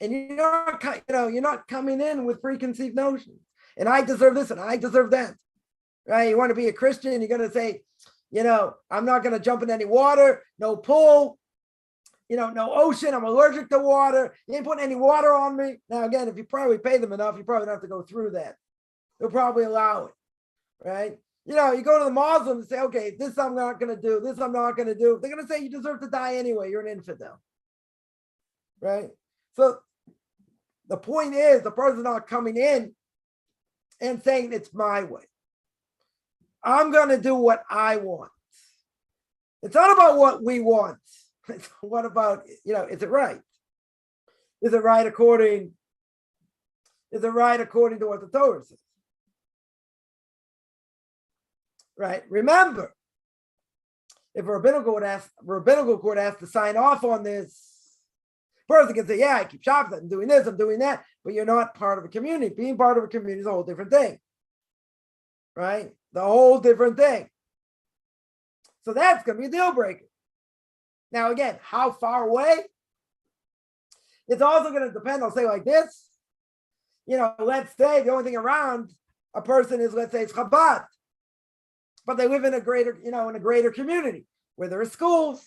And you're not coming in with preconceived notions. And I deserve this and I deserve that, right? You want to be a Christian, you're going to say, I'm not going to jump in any water, no pool, no ocean. I'm allergic to water. You ain't putting any water on me. Now, again, if you probably pay them enough, you probably don't have to go through that. They'll probably allow it, right? You go to the Muslims and say, okay, this I'm not going to do. This I'm not going to do. They're going to say you deserve to die anyway. You're an infidel, right? So the point is, the person's not coming in and saying it's my way. I'm going to do what I want. It's not about what we want. It's what about, is it right? Is it right according to what the Torah says? Right? Remember, if a rabbinical court has to sign off on this, person can say, yeah, I keep Shabbos, I'm doing this, I'm doing that, but you're not part of a community. Being part of a community is a whole different thing. Right? The whole different thing. So that's going to be a deal breaker. Now, again, how far away? It's also going to depend. I'll say like this. Let's say the only thing around a person is, let's say it's Chabad, but they live in a greater community where there are schools,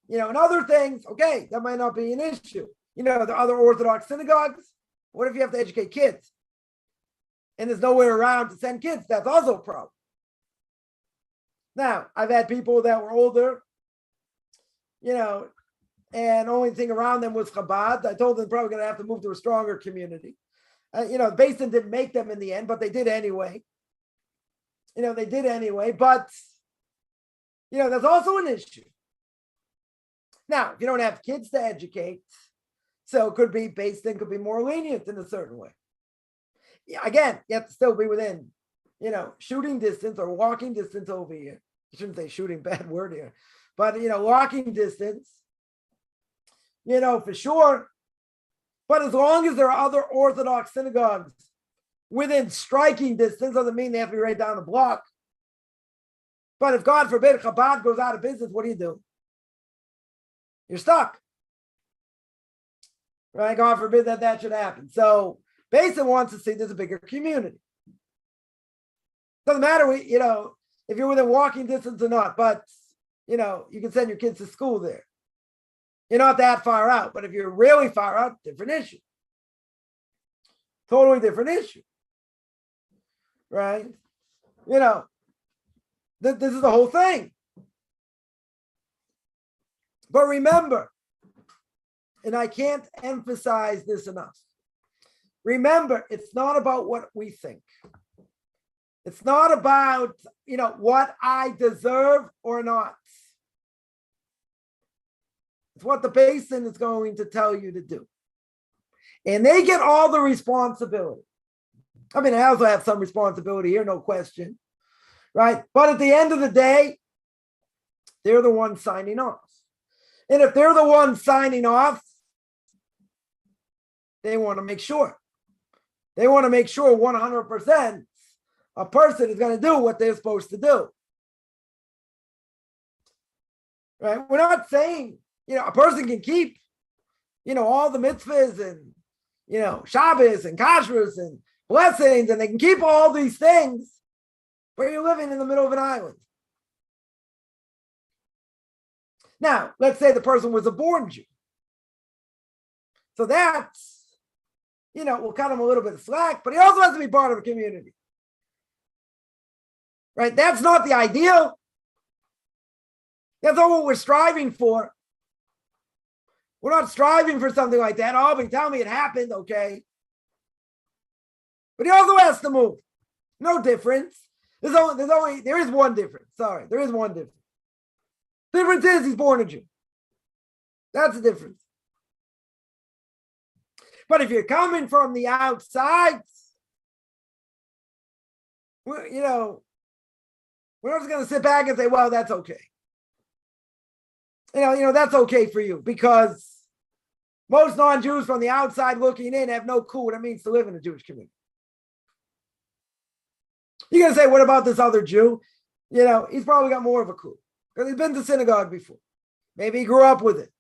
and other things. Okay, that might not be an issue. The other Orthodox synagogues. What if you have to educate kids and there's nowhere around to send kids? That's also a problem. Now, I've had people that were older, and only thing around them was Chabad. I told them they're probably going to have to move to a stronger community. Basin didn't make them in the end, but they did anyway. But, that's also an issue. Now, if you don't have kids to educate, so it could be Basin could be more lenient in a certain way. Yeah, again, you have to still be within, shooting distance or walking distance over here. I shouldn't say shooting, bad word here. But, walking distance, for sure. But as long as there are other Orthodox synagogues within striking distance, doesn't mean they have to be right down the block. But if, God forbid, Chabad goes out of business, what do? You're stuck. Right? God forbid that should happen. So Basin wants to see there's a bigger community. Doesn't matter, if you're within walking distance or not, but, you can send your kids to school there. You're not that far out, but if you're really far out, different issue. Totally different issue. Right? This is the whole thing. But remember, and I can't emphasize this enough. Remember, it's not about what we think. It's not about, what I deserve or not. It's what the Basin is going to tell you to do. And they get all the responsibility. I mean, I also have some responsibility here, no question. Right? But at the end of the day, they're the ones signing off. And if they're the ones signing off, they want to make sure. They want to make sure 100% a person is going to do what they're supposed to do. Right? We're not saying, a person can keep, all the mitzvahs and, Shabbos and kashrus and blessings, and they can keep all these things, but you're living in the middle of an island. Now, let's say the person was a born Jew. So that's, we'll cut him a little bit of slack, but he also has to be part of a community. Right? That's not the ideal. That's not what we're striving for. We're not striving for something like that. Oh, but tell me it happened, okay. But he also has to move. No difference. There is one difference. Sorry, there is one difference. The difference is he's born a Jew. That's the difference. But if you're coming from the outside, we're not just going to sit back and say, well, that's okay. That's okay for you, because most non-Jews from the outside looking in have no clue what it means to live in a Jewish community. You're going to say, what about this other Jew? He's probably got more of a clue, because he's been to synagogue before. Maybe he grew up with it.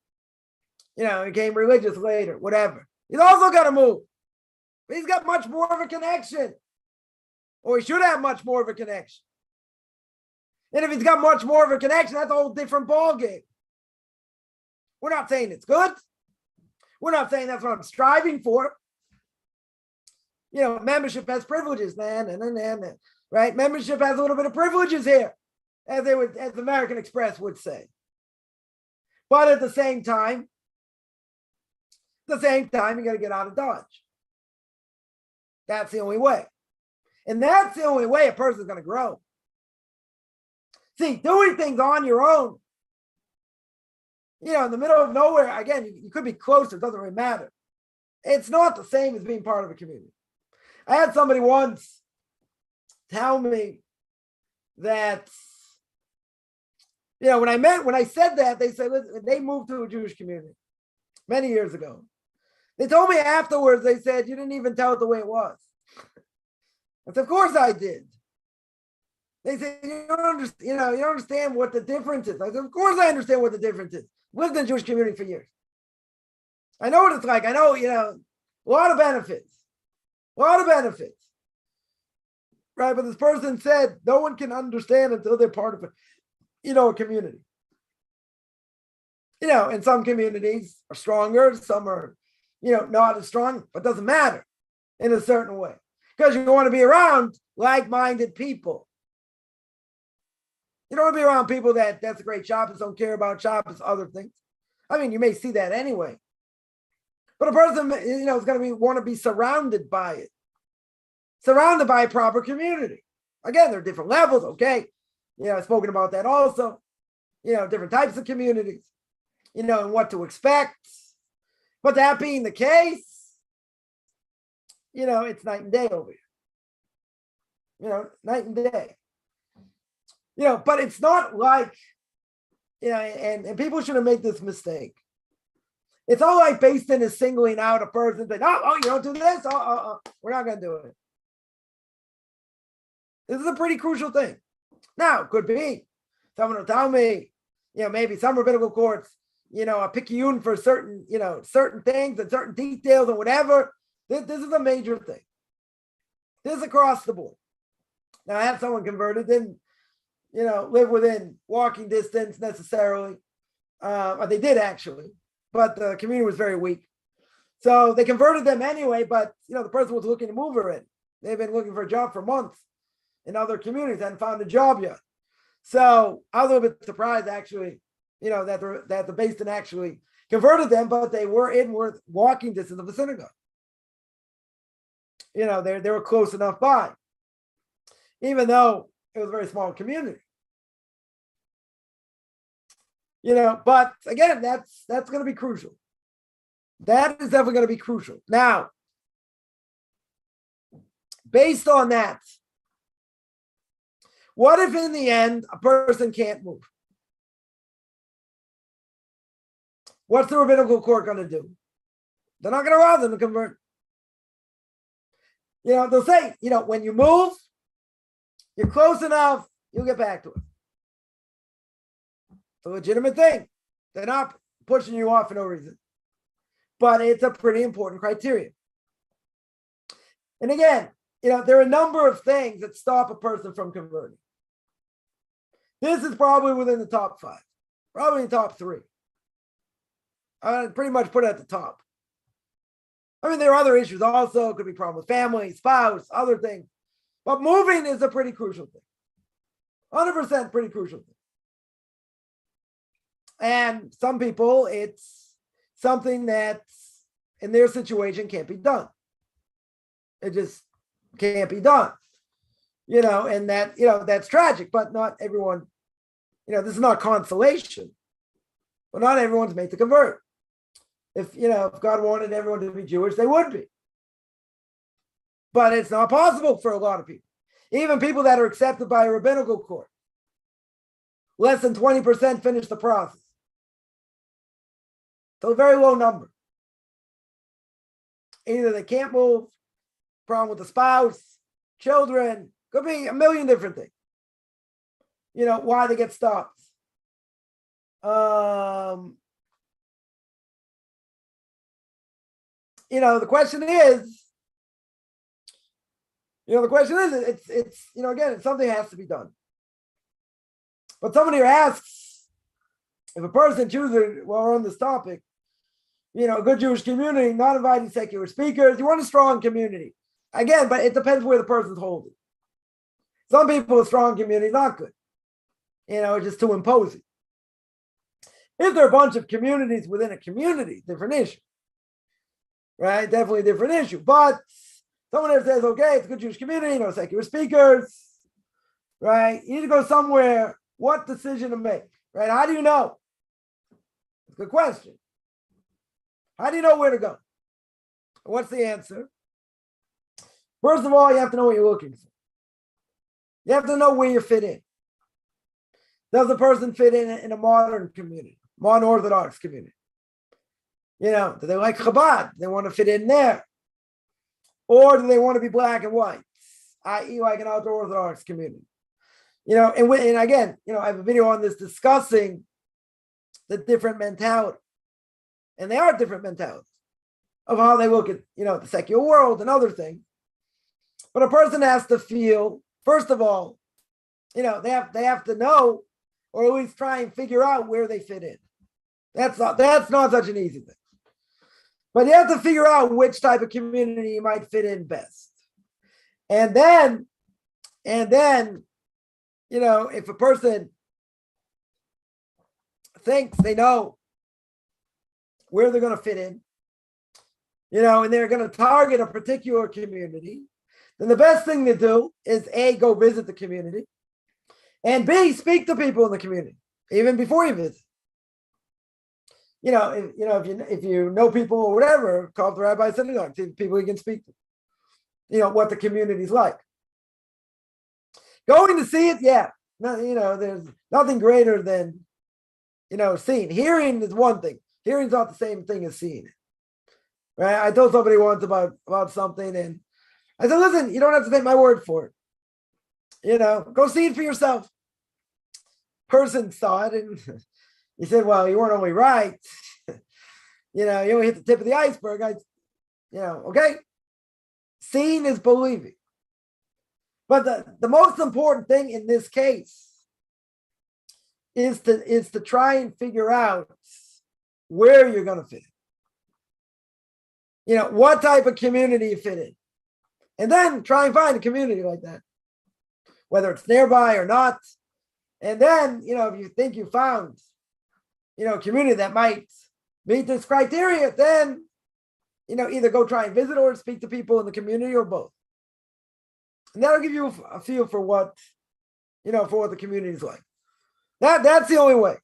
Became religious later, whatever. He's also got to move. But he's got much more of a connection. Or he should have much more of a connection. And if he's got much more of a connection, that's a whole different ballgame. We're not saying it's good. We're not saying that's what I'm striving for. Membership has privileges, man. Right? Membership has a little bit of privileges here, as American Express would say. But at the same time, you got to get out of Dodge. That's the only way. And that's the only way a person's going to grow. See, doing things on your own, in the middle of nowhere, again, you could be closer, it doesn't really matter. It's not the same as being part of a community. I had somebody once tell me that, when I said that, they said, listen, they moved to a Jewish community many years ago. They told me afterwards, they said, you didn't even tell it the way it was. I said, of course I did. They said, you don't understand what the difference is. I said, of course I understand what the difference is. Lived in a Jewish community for years. I know what it's like. I know, a lot of benefits. Right? But this person said, no one can understand until they're part of a community. And some communities are stronger, some are, not as strong, but doesn't matter in a certain way. Because you want to be around like-minded people. You don't want to be around people that's a great Shabbos, don't care about Shabbos, other things. I mean, you may see that anyway. But a person, is going to want to be surrounded by it. Surrounded by a proper community. Again, there are different levels, okay? I've spoken about that also. Different types of communities, and what to expect. But that being the case, it's night and day over here. Night and day. But it's not like, and people shouldn't make this mistake. It's all like based in is singling out a person saying, oh, you don't do this? We're not going to do it. This is a pretty crucial thing. Now, it could be someone will tell me, maybe some rabbinical courts, a picayune for certain things and certain details and whatever. This is a major thing. This is across the board. Now, I have someone converted, didn't, live within walking distance necessarily. They did actually, but the community was very weak. So they converted them anyway, but, the person was looking to move her in. They've been looking for a job for months in other communities, hadn't found a job yet. So I was a little bit surprised actually, that the Beis Din actually converted them, but they were in walking distance of the synagogue. They were close enough by, even though it was a very small community. But again, that's going to be crucial. That is definitely going to be crucial. Now, based on that, what if in the end a person can't move? What's the rabbinical court going to do? They're not going to allow them to convert. They'll say, when you move, you're close enough, you'll get back to it. It's a legitimate thing. They're not pushing you off for no reason. But it's a pretty important criteria. And again, there are a number of things that stop a person from converting. This is probably within the top 5, probably in the top 3. I pretty much put it at the top. I mean, there are other issues also. It could be problem with family, spouse, other things. But moving is a pretty crucial thing. 100% pretty crucial thing. And some people, it's something that in their situation can't be done. It just can't be done. And that, that's tragic, but not everyone, this is not consolation, but not everyone's made to convert. If God wanted everyone to be Jewish, they would be. But it's not possible for a lot of people. Even people that are accepted by a rabbinical court, less than 20% finish the process. So a very low number. Either they can't move, problem with the spouse, children, could be a million different things. Why they get stopped. The question is, it's again, something has to be done. But somebody asks, if a person chooses, while we're on this topic, a good Jewish community, not inviting secular speakers, you want a strong community. Again, but it depends where the person's holding. Some people, a strong community is not good. It's just too imposing. If there are a bunch of communities within a community, different issue. Right? Definitely a different issue. But someone that says, okay, it's a good Jewish community, no secular speakers, right? You need to go somewhere. What decision to make, right? How do you know? It's a good question. How do you know where to go? What's the answer? First of all, you have to know what you're looking for. You have to know where you fit in. Does the person fit in a modern community, modern Orthodox community? Do they like Chabad? They want to fit in there. Or do they want to be black and white, i.e. like an outdoor Orthodox community? And again, I have a video on this discussing the different mentality. And they are different mentalities of how they look at, the secular world and other things. But a person has to feel, first of all, they have to know, or at least try and figure out where they fit in. That's not such an easy thing. But you have to figure out which type of community you might fit in best. And then, if a person thinks they know where they're going to fit in, and they're going to target a particular community, then the best thing to do is A, go visit the community, and B, speak to people in the community, even before you visit. If you know people or whatever, call the rabbi synagogue, see people you can speak to, what the community's like. Going to see it, yeah. There's nothing greater than, seeing. Hearing is one thing. Hearing's not the same thing as seeing it. Right? I told somebody once about something, and I said, listen, you don't have to take my word for it. Go see it for yourself. Person saw it, and he said, well, you weren't only right. You only hit the tip of the iceberg. Okay. Seeing is believing. But the most important thing in this case is to try and figure out where you're going to fit in. What type of community you fit in. And then try and find a community like that, whether it's nearby or not. And then, if you think you found, a community that might meet this criteria, then, either go try and visit or speak to people in the community or both. And that'll give you a feel for what, for what the community is like. That's the only way.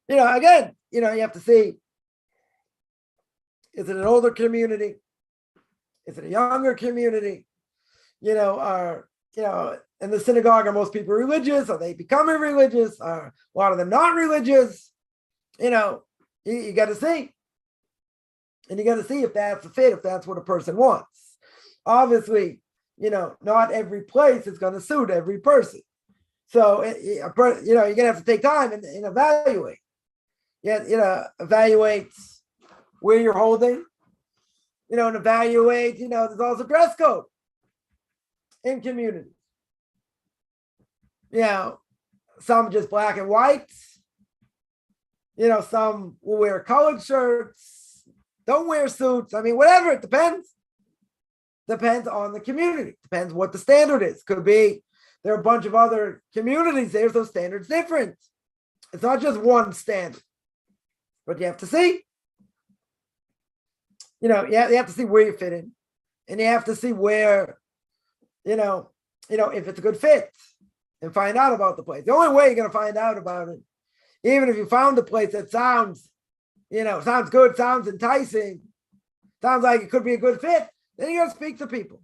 Again, you have to see, is it an older community? Is it a younger community? In the synagogue, are most people religious? Are they becoming religious? Are a lot of them not religious? You got to see. And you got to see if that's a fit, if that's what a person wants. Obviously, not every place is going to suit every person. So, you're going to have to take time and evaluate. Evaluate where you're holding, and evaluate, there's also dress code in communities. Some just black and white. Some will wear colored shirts, don't wear suits. I mean, whatever, it depends. Depends on the community. Depends what the standard is. Could be there are a bunch of other communities there, so standards different. It's not just one standard. But you have to see. You have to see where you fit in. And you have to see where, if it's a good fit and find out about the place. The only way you're going to find out about it, even if you found a place that sounds sounds good, sounds enticing, sounds like it could be a good fit, then you got to speak to people.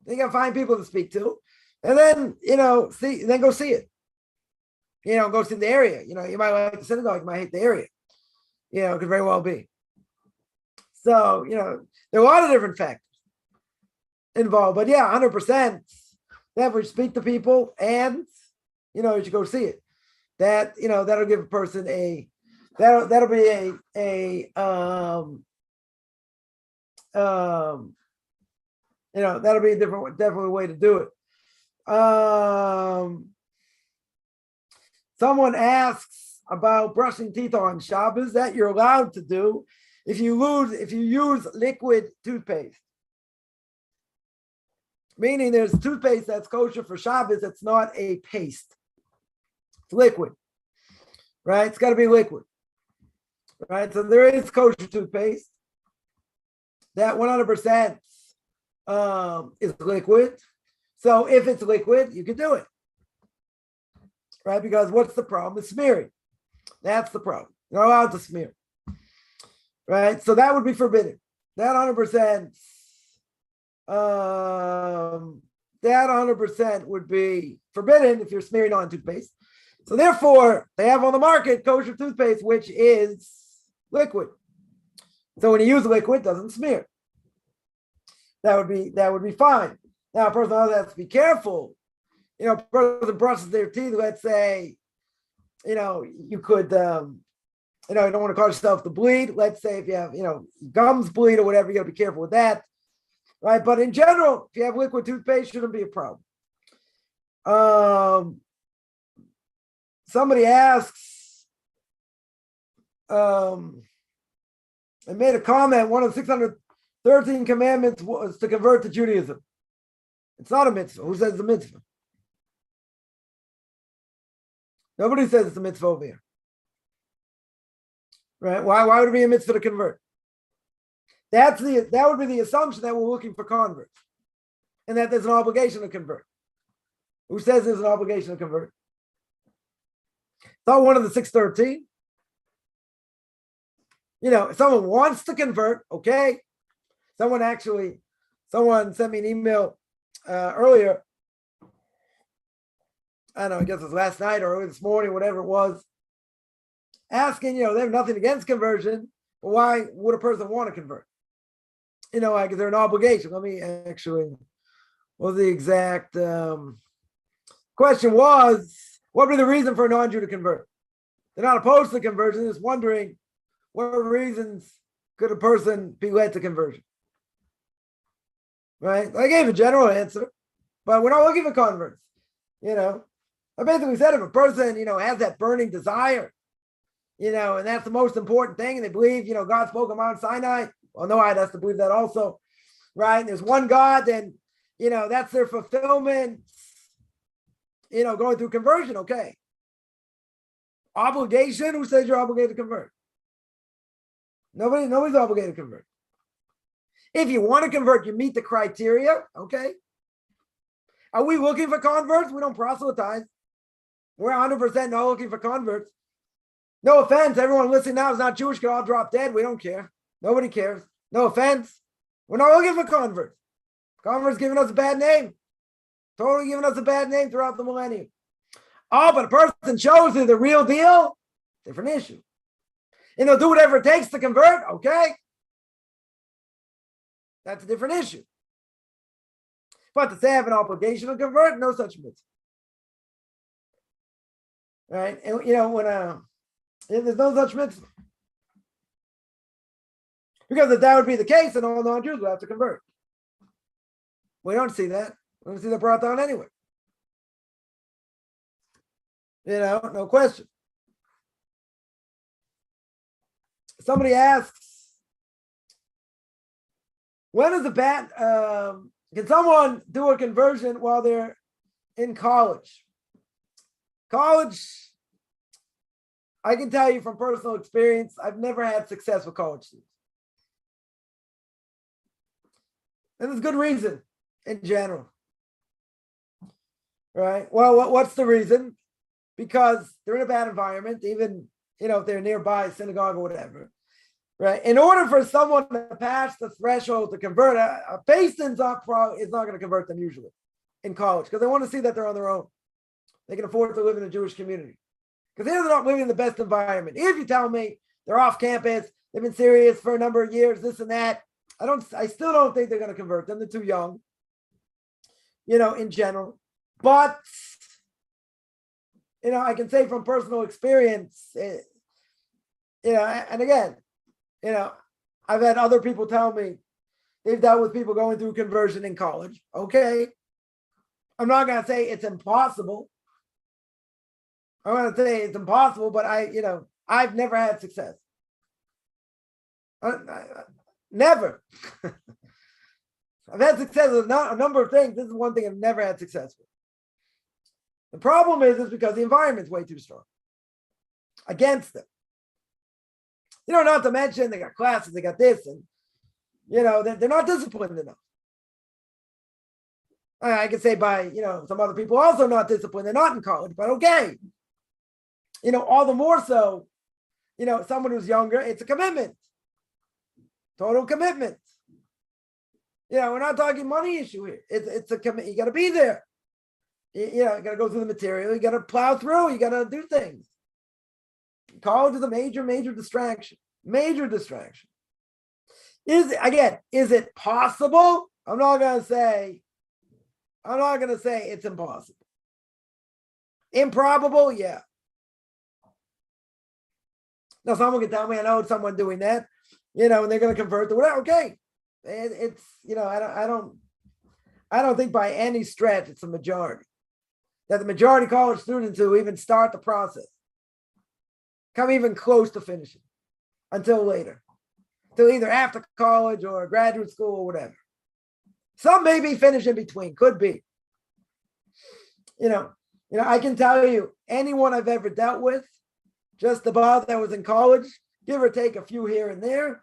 Then you got to find people to speak to, and then go see it. Go see the area. You might like the synagogue, you might hate the area. It could very well be. So there are a lot of different factors involved, but 100%. Definitely speak to people, and you should go see it. That'll give a person that'll be that'll be a definitely way to do it. Someone asks about brushing teeth on Shabbos, that you're allowed to do if you use liquid toothpaste. Meaning there's toothpaste that's kosher for Shabbos, that's not a paste. It's liquid, right? It's got to be liquid, right? So there is kosher toothpaste that 100% is liquid. So if it's liquid, you can do it, right? Because what's the problem? It's smearing. That's the problem. You're not allowed to smear, right? So that would be forbidden. That 100%. That 100% would be forbidden if you're smearing on toothpaste. So therefore, they have on the market kosher toothpaste, which is liquid. So when you use liquid, it doesn't smear. That would be fine. Now, a person also has to be careful. A person brushes their teeth. Let's say, you could, you don't want to cause yourself to bleed. Let's say if you have, gums bleed or whatever, you got to be careful with that. Right, but in general, if you have liquid toothpaste, shouldn't be a problem. Somebody asks, I made a comment. One of the 613 commandments was to convert to Judaism. It's not a mitzvah. Who says it's a mitzvah? Nobody says it's a mitzvah over here. Right? Why would it be a mitzvah to convert? That would be the assumption that we're looking for converts, and that there's an obligation to convert. Who says there's an obligation to convert? It's not one of the 613. If someone wants to convert, okay. Someone sent me an email earlier. I don't know, I guess it was last night or early this morning, whatever it was, asking, they have nothing against conversion, but why would a person want to convert? Like, is there an obligation? Let me actually, what was the exact question was, what would be the reason for a non-Jew to convert? They're not opposed to conversion, they're just wondering what reasons could a person be led to conversion? Right? I gave a general answer, but we're not looking for converts. I basically said if a person, has that burning desire, and that's the most important thing, and they believe, God spoke on Mount Sinai. Well, no, I'd have to believe that also, right? And there's one God, and that's their fulfillment. Going through conversion, okay. Obligation? Who says you're obligated to convert? Nobody's obligated to convert. If you want to convert, you meet the criteria, okay. Are we looking for converts? We don't proselytize. We're 100% not looking for converts. No offense, everyone listening now is not Jewish, can all drop dead. We don't care. Nobody cares. No offense. We're not looking for converts. Converts giving us a bad name. Totally giving us a bad name throughout the millennium. Oh, but a person shows you the real deal, different issue. And they'll do whatever it takes to convert, okay. That's a different issue. But to say I have an obligation to convert, no such mitzvah. Right? And when there's no such mitzvah. Because if that would be the case, then all non-Jews would have to convert. We don't see that. We don't see that brought down anyway. No question. Somebody asks, when is the ban? Can someone do a conversion while they're in college? College, I can tell you from personal experience, I've never had success with college students. And there's good reason in general. Right? Well, what's the reason? Because they're in a bad environment, even if they're nearby a synagogue or whatever. right? In order for someone to pass the threshold to convert, a Payson is not going to convert them usually in college because they want to see that they're on their own. They can afford to live in a Jewish community because they're not living in the best environment. If you tell me they're off campus, they've been serious for a number of years, this and that, I still don't think they're going to convert them. They're too young, in general. But, I can say from personal experience, and again, I've had other people tell me they've dealt with people going through conversion in college. Okay. I'm not going to say it's impossible. I'm going to say it's impossible, but I've never had success. Never. I've had success with a number of things. This is one thing I've never had success with. The problem is because the environment's way too strong against them. Not to mention they got classes, they got this, and they're not disciplined enough. I could say by some other people also not disciplined. They're not in college, but okay. All the more so, someone who's younger, it's a commitment, total commitment. We're not talking money issue here. It's a commitment. You got to be there. You got to go through the material. You got to plow through. You got to do things. College is a major distraction. Major distraction. Is it possible? I'm not going to say it's impossible. Improbable, yeah. Now, someone can tell me, I know someone doing that, and they're going to convert to whatever. Okay, it's I don't think by any stretch it's a majority. That the majority of college students who even start the process come even close to finishing until later, till either after college or graduate school or whatever. Some maybe finish in between, could be. I can tell you, anyone I've ever dealt with, just about that was in college, give or take a few here and there,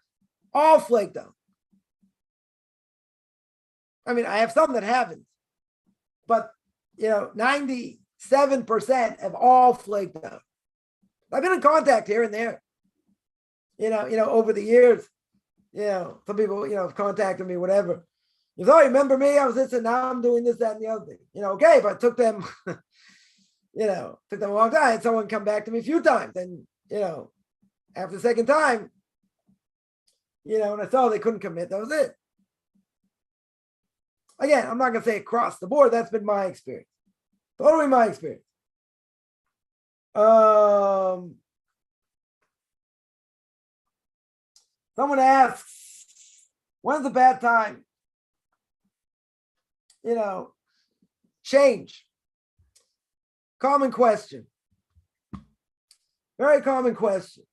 all flaked out. I mean, I have some that haven't, but 97% have all flaked out. I've been in contact here and there, over the years. Some people, have contacted me, whatever. You remember me? I was this and now I'm doing this, that, and the other thing. Okay, but it took them, took them a long time. And someone come back to me a few times. And, after the second time, when I saw they couldn't commit, that was it. Again, I'm not going to say across the board. That's been my experience. Totally my experience. Someone asks, when's a bad time? Change. Common question. Very common question.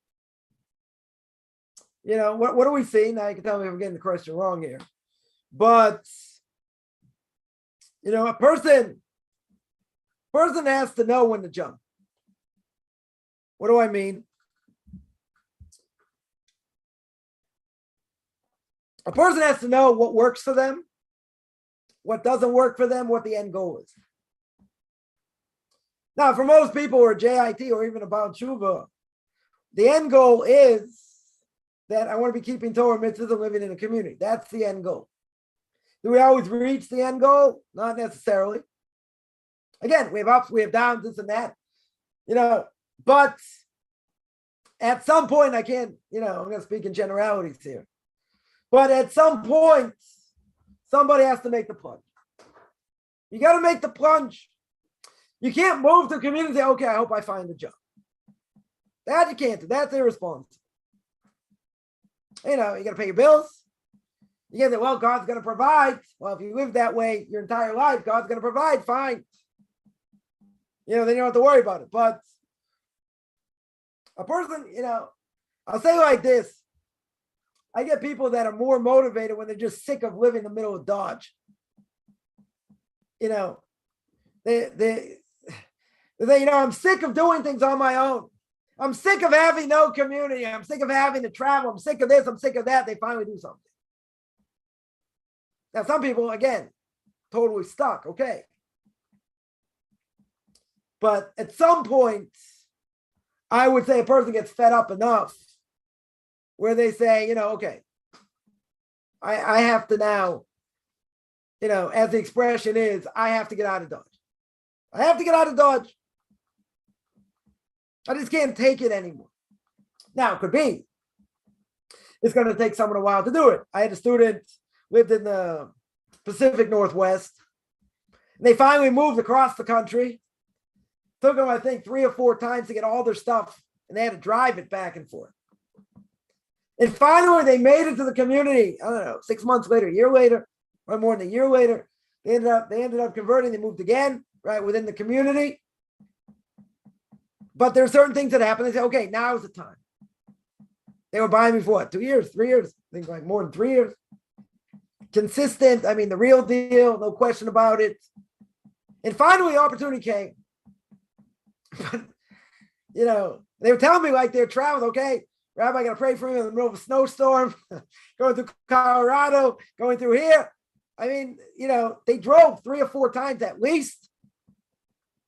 What do we see? Now you can tell me if I'm getting the question wrong here. But, a person has to know when to jump. What do I mean? A person has to know what works for them, what doesn't work for them, what the end goal is. Now, for most people who are JIT or even about Tshuva, the end goal is that I want to be keeping Torah mitzvahs and living in a community. That's the end goal. Do we always reach the end goal? Not necessarily. Again, we have ups, we have downs, this and that. But at some point, I can't, I'm going to speak in generalities here. But at some point, somebody has to make the plunge. You got to make the plunge. You can't move to the community and say, okay, I hope I find a job. That you can't do. That's irresponsible. You got to pay your bills. You can't say, well, God's going to provide. Well, if you live that way your entire life, God's going to provide, fine. Then you don't have to worry about it. But a person, I'll say like this. I get people that are more motivated when they're just sick of living in the middle of Dodge. They say, I'm sick of doing things on my own. I'm sick of having no community. I'm sick of having to travel. I'm sick of this. I'm sick of that. They finally do something. Now, some people, again, totally stuck. Okay. But at some point, I would say a person gets fed up enough where they say, okay, I have to now, as the expression is, I have to get out of Dodge. I have to get out of Dodge. I just can't take it anymore. Now, it could be. It's going to take someone a while to do it. I had a student lived in the Pacific Northwest. And they finally moved across the country. Took them, I think, 3 or 4 times to get all their stuff. And they had to drive it back and forth. And finally, they made it to the community. I don't know, 6 months later, a year later, or more than a year later. They ended up converting. They moved again, right, within the community. But there are certain things that happen. They say, okay, now is the time. They were buying me for what, 2 years, 3 years? I think like more than 3 years. Consistent. I mean, the real deal, no question about it. And finally, opportunity came. But, they were telling me like they're traveling. Okay, Rabbi, I got to pray for you in the middle of a snowstorm, going through Colorado, going through here. I mean, they drove 3 or 4 times at least,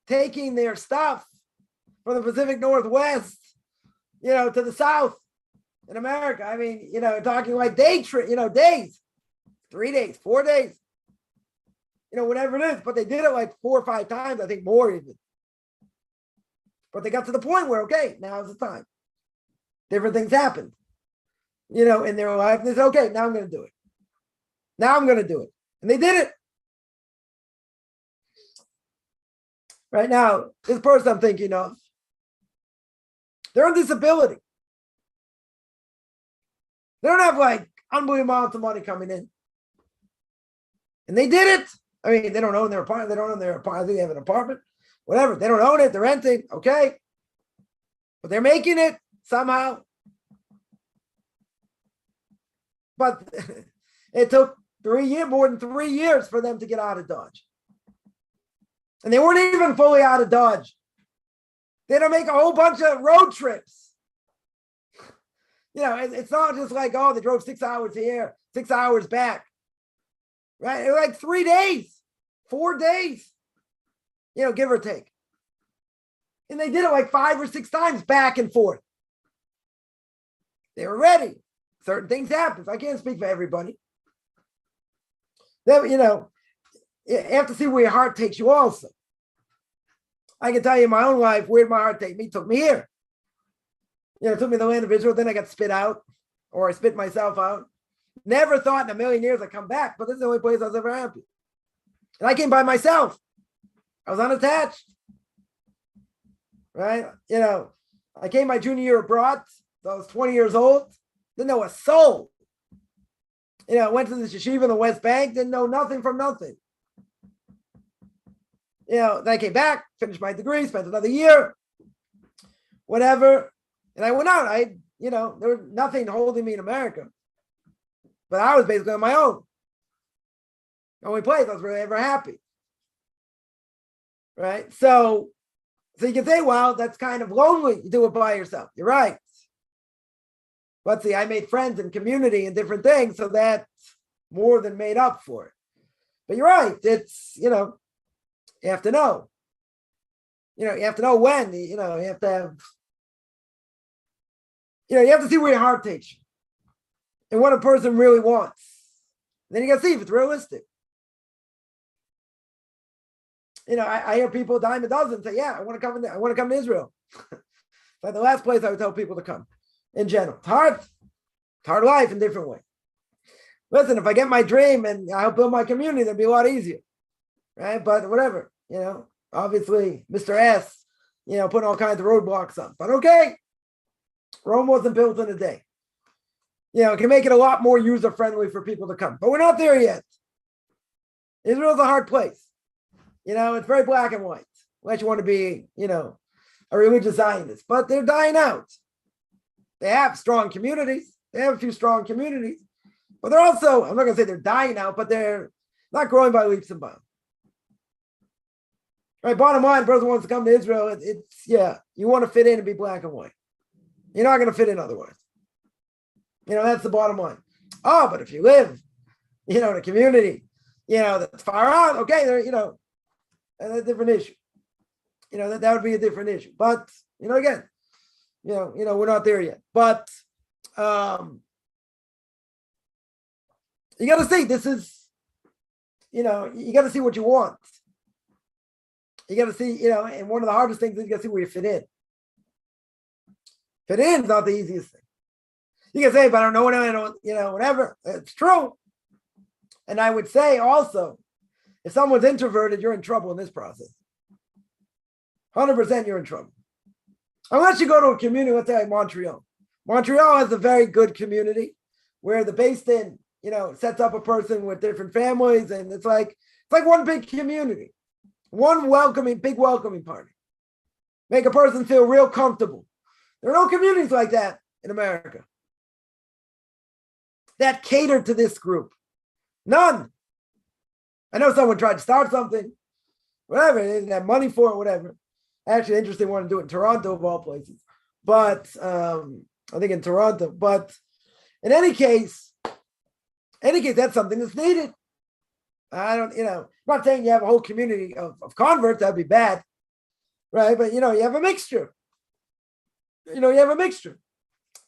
taking their stuff from the Pacific Northwest, to the South in America. I mean, talking like day trip, days, 3 days, 4 days, whatever it is. But they did it like 4 or 5 times, I think more even. But they got to the point where, okay, now's the time. Different things happened, in their life. And they said, okay, now I'm going to do it. Now I'm going to do it. And they did it. Right now, this person I'm thinking of, they're on disability. They don't have like unbelievable amounts of money coming in. And they did it. I mean, they don't own their apartment. They don't own their apartment. I think they have an apartment. Whatever. They don't own it. They're renting. Okay. But they're making it somehow. But it took more than 3 years for them to get out of Dodge. And they weren't even fully out of Dodge. They had to make a whole bunch of road trips. It's not just like, oh, they drove 6 hours here, 6 hours back. Right? It was like 3 days, 4 days, give or take. And they did it like 5 or 6 times back and forth. They were ready. Certain things happen. I can't speak for everybody. Then, you have to see where your heart takes you also. I can tell you in my own life, where did my heart take me? It took me here. It took me to the land of Israel. Then I got spit out, or I spit myself out. Never thought in a million years I'd come back, but this is the only place I was ever happy. And I came by myself. I was unattached. Right? I came my junior year abroad. So I was 20 years old. Didn't know a soul. Went to the yeshiva in the West Bank. Didn't know nothing from nothing. Then I came back, finished my degree, spent another year, whatever. And I went out. There was nothing holding me in America. But I was basically on my own. The only place I was really ever happy. Right? So you can say, well, that's kind of lonely. You do it by yourself. You're right. But see, I made friends and community and different things, so that more than made up for it. But you're right. It's, you have to know. You have to know when. You have to have, you have to see where your heart takes you and what a person really wants. And then you got to see if it's realistic. I hear people dime a dozen say, yeah, I want to come to Israel. Like the last place I would tell people to come in general. It's hard life in different ways. Listen, if I get my dream and I help build my community, that'd be a lot easier. Right? But whatever, obviously Mr. S, putting all kinds of roadblocks up. But okay, Rome wasn't built in a day. It can make it a lot more user-friendly for people to come. But we're not there yet. Israel's a hard place. It's very black and white. Unless you want to be, a religious Zionist. But they're dying out. They have strong communities. They have a few strong communities. But they're also, I'm not going to say they're dying out, but they're not growing by leaps and bounds. Right, bottom line, person wants to come to Israel. You want to fit in and be black and white. You're not going to fit in otherwise. That's the bottom line. Oh, but if you live, in a community, that's far out, okay, that's a different issue. That would be a different issue. But, again, we're not there yet. But You got to see, this is, you got to see what you want. You got to see, and one of the hardest things is you got to see where you fit in. Fit in is not the easiest thing. You can say, but I don't know what I don't, whatever. It's true. And I would say also, if someone's introverted, you're in trouble in this process. 100% you're in trouble. Unless you go to a community, let's say like Montreal. Montreal has a very good community where the based in, sets up a person with different families, and it's like one big community, one big welcoming party. Make a person feel real comfortable. There are no communities like that in America that cater to this group. None. I know someone tried to start something, whatever, they didn't have money for it, whatever. Actually, interesting one to do it in Toronto of all places. But I think in Toronto. But in any case, that's something that's needed. I don't, I'm not saying you have a whole community of converts, that'd be bad. Right? But you have a mixture. You have a mixture.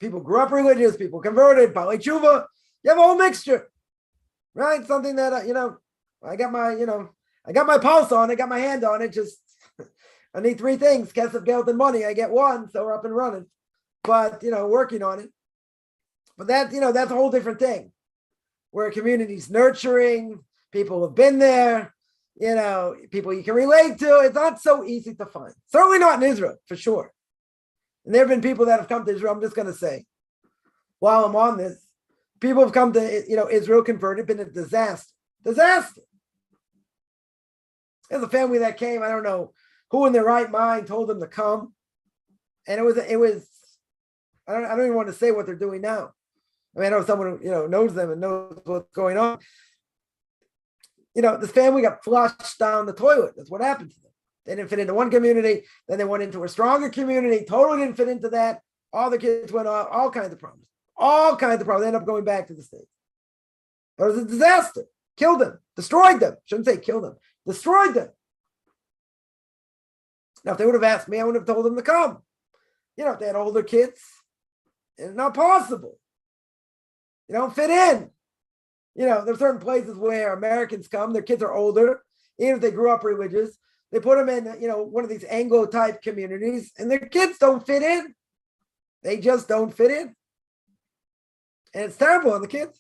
People grew up religious, people converted, Balei Tshuva. You have a whole mixture. Right? Something that I got my pulse on it, got my hand on it, just I need three things: kesef, geld, and money. I get one, so we're up and running. But working on it. But that that's a whole different thing. Where a community's nurturing, people have been there, people you can relate to. It's not so easy to find. Certainly not in Israel, for sure. And there have been people that have come to Israel. I'm just going to say, while I'm on this, people have come to Israel, converted, been a disaster. Disaster. There's a family that came. I don't know who in their right mind told them to come, and it was. I don't even want to say what they're doing now. I mean, I know someone who knows them and knows what's going on. This family got flushed down the toilet. That's what happened to them. They didn't fit into one community. Then they went into a stronger community. Totally didn't fit into that. All the kids went off. All kinds of problems. All kinds of problems. They ended up going back to the States. But it was a disaster. Killed them. Destroyed them. Shouldn't say killed them. Destroyed them. Now, if they would have asked me, I would have told them to come. If they had older kids, it's not possible. You don't fit in. There's certain places where Americans come, their kids are older, even if they grew up religious. They put them in, one of these Anglo-type communities, and their kids don't fit in. They just don't fit in. And it's terrible on the kids.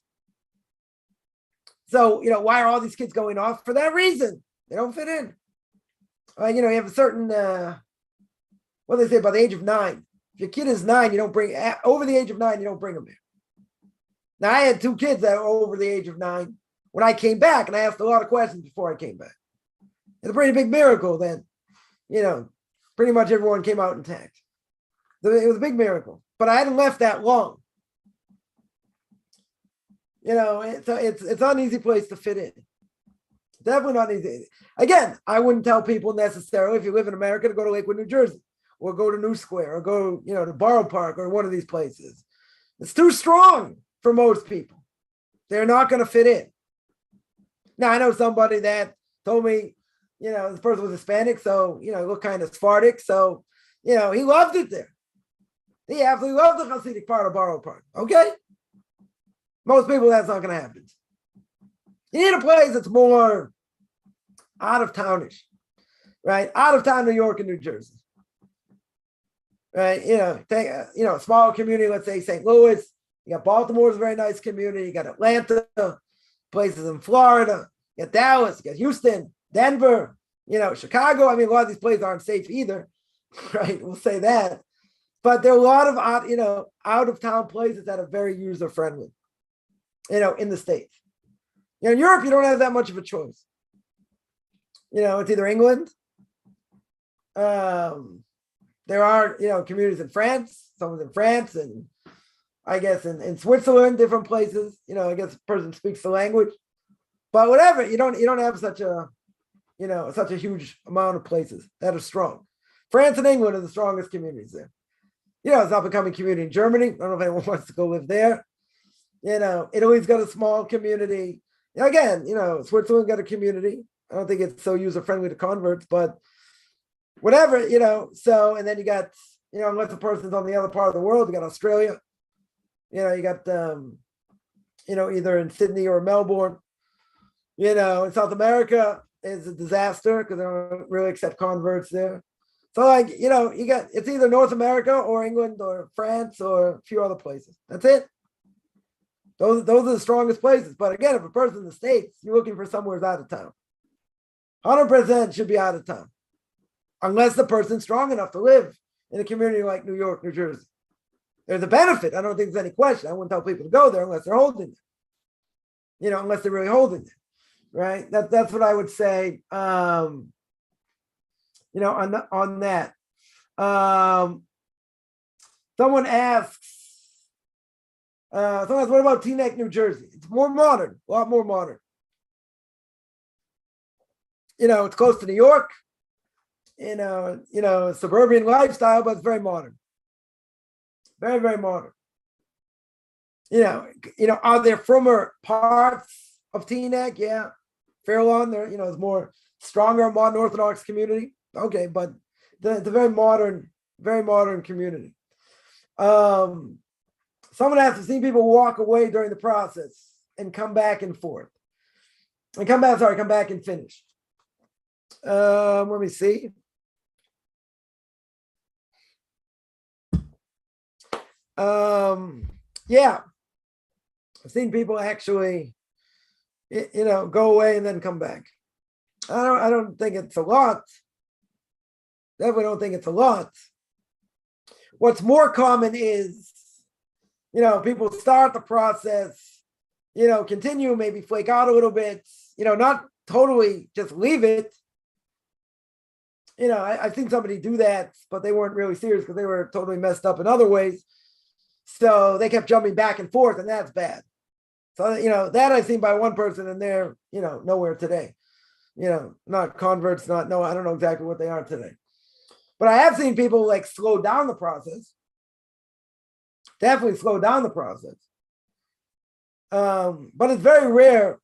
So, why are all these kids going off? For that reason. They don't fit in. You have a certain, what do they say, by the age of 9. If your kid is 9, you don't bring, over the age of 9, you don't bring them here. Now, I had 2 kids that were over the age of 9 when I came back, and I asked a lot of questions before I came back. It's a pretty big miracle then. Pretty much everyone came out intact. It was a big miracle, but I hadn't left that long. It's not an easy place to fit in. Definitely not easy. Again, I wouldn't tell people necessarily, if you live in America, to go to Lakewood, New Jersey, or go to New Square, or go, to Borough Park, or one of these places. It's too strong for most people. They're not going to fit in. Now, I know somebody that told me, this person was Hispanic, so, looked kind of Sephardic, so, he loved it there. He absolutely loved the Hasidic part of Borough Park. Okay? Most people, that's not going to happen. You need a place that's more out of townish, right? Out of town, New York and New Jersey, right? Take a small community, let's say St. Louis. You got Baltimore's a very nice community. You got Atlanta, places in Florida. You got Dallas, you got Houston, Denver, Chicago. I mean, a lot of these places aren't safe either, right? We'll say that. But there are a lot of out of town places that are very user friendly, in the States. In Europe, you don't have that much of a choice. It's either England. There are, communities in France. Someone's in France, and I guess in Switzerland, different places. I guess the person speaks the language. But whatever, you don't have such a huge amount of places that are strong. France and England are the strongest communities there. It's not becoming community in Germany. I don't know if anyone wants to go live there. Italy's got a small community. Again, Switzerland got a community. I don't think it's so user-friendly to converts, but whatever, so, and then you got, unless the person's on the other part of the world, you got Australia, You got, either in Sydney or Melbourne. In South America is a disaster because they don't really accept converts there. So you got, it's either North America or England or France or a few other places. That's it. Those are the strongest places. But again, if a person in the States, you're looking for somewhere out of town. 100% should be out of town. Unless the person's strong enough to live in a community like New York, New Jersey. There's a benefit. I don't think there's any question. I wouldn't tell people to go there unless they're holding it. Unless they're really holding it. Right? That's what I would say. On that. Someone asks, what about Teaneck, New Jersey? It's more modern, a lot more modern. It's close to New York. Suburban lifestyle, but it's very modern. Very, very modern. Are there firmer parts of Teaneck? Yeah. Fairlawn, there, is more stronger, modern Orthodox community. Okay, but the very modern community. Someone has to see people walk away during the process and come back and forth. Come back and finish. Let me see. Yeah. I've seen people actually go away and then come back. I don't think it's a lot. Definitely don't think it's a lot. What's more common is, people start the process, continue, maybe flake out a little bit, not totally just leave it. I've seen somebody do that, but they weren't really serious because they were totally messed up in other ways. So they kept jumping back and forth, and that's bad. So, that I've seen by one person, and they're, nowhere today. Not converts, I don't know exactly what they are today. But I have seen people slow down the process. Definitely slow down the process. But it's very rare.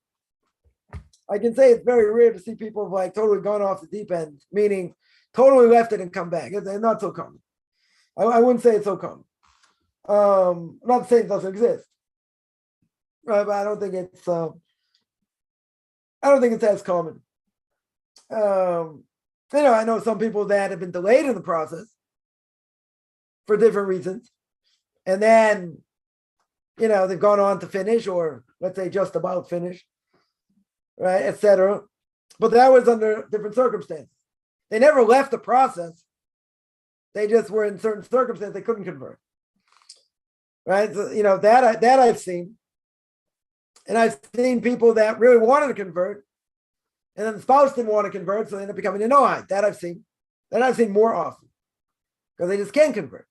I can say it's very rare to see people have totally gone off the deep end, meaning totally left it and come back. It's not so common. I wouldn't say it's so common. I'm not saying it doesn't exist. Right, but I don't think it's as common. I know some people that have been delayed in the process for different reasons. And then, they've gone on to finish, or let's say just about finish, right, etc. But that was under different circumstances. They never left the process. They just were in certain circumstances they couldn't convert. Right? So, that I've seen. And I've seen people that really wanted to convert, and then the spouse didn't want to convert, so they end up becoming a Noahide. That I've seen. That I've seen more often. Because they just can't convert.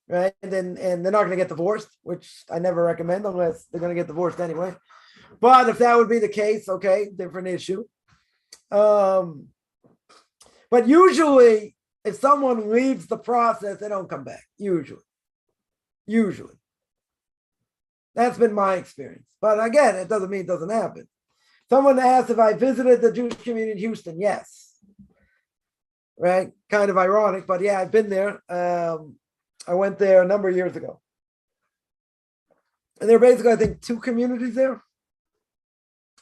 Right? And they're not going to get divorced, which I never recommend unless they're going to get divorced anyway. But if that would be the case, okay, different issue. But usually, if someone leaves the process, they don't come back. Usually. That's been my experience. But again, it doesn't mean it doesn't happen. Someone asked if I visited the Jewish community in Houston. Yes. Right? Kind of ironic, but yeah, I've been there. I went there a number of years ago. And there are basically, I think, two communities there.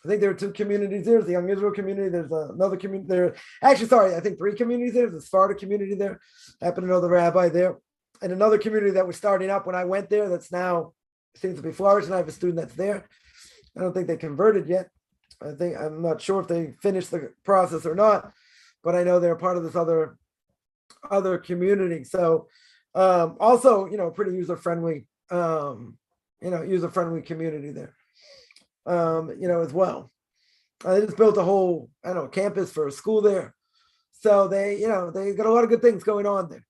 I think there are two communities there. There's the Young Israel community. There's another community there. Actually, sorry, I think three communities there. There's a Sparta community there. I happen to know the rabbi there. And another community that was starting up when I went there that's now seems to be flourishing. I have a student that's there. I don't think they converted yet. I'm not sure if they finished the process or not, but I know they're part of this other community. So also, pretty user-friendly, user-friendly community there, as well. They just built a whole, campus for a school there. So they got a lot of good things going on there,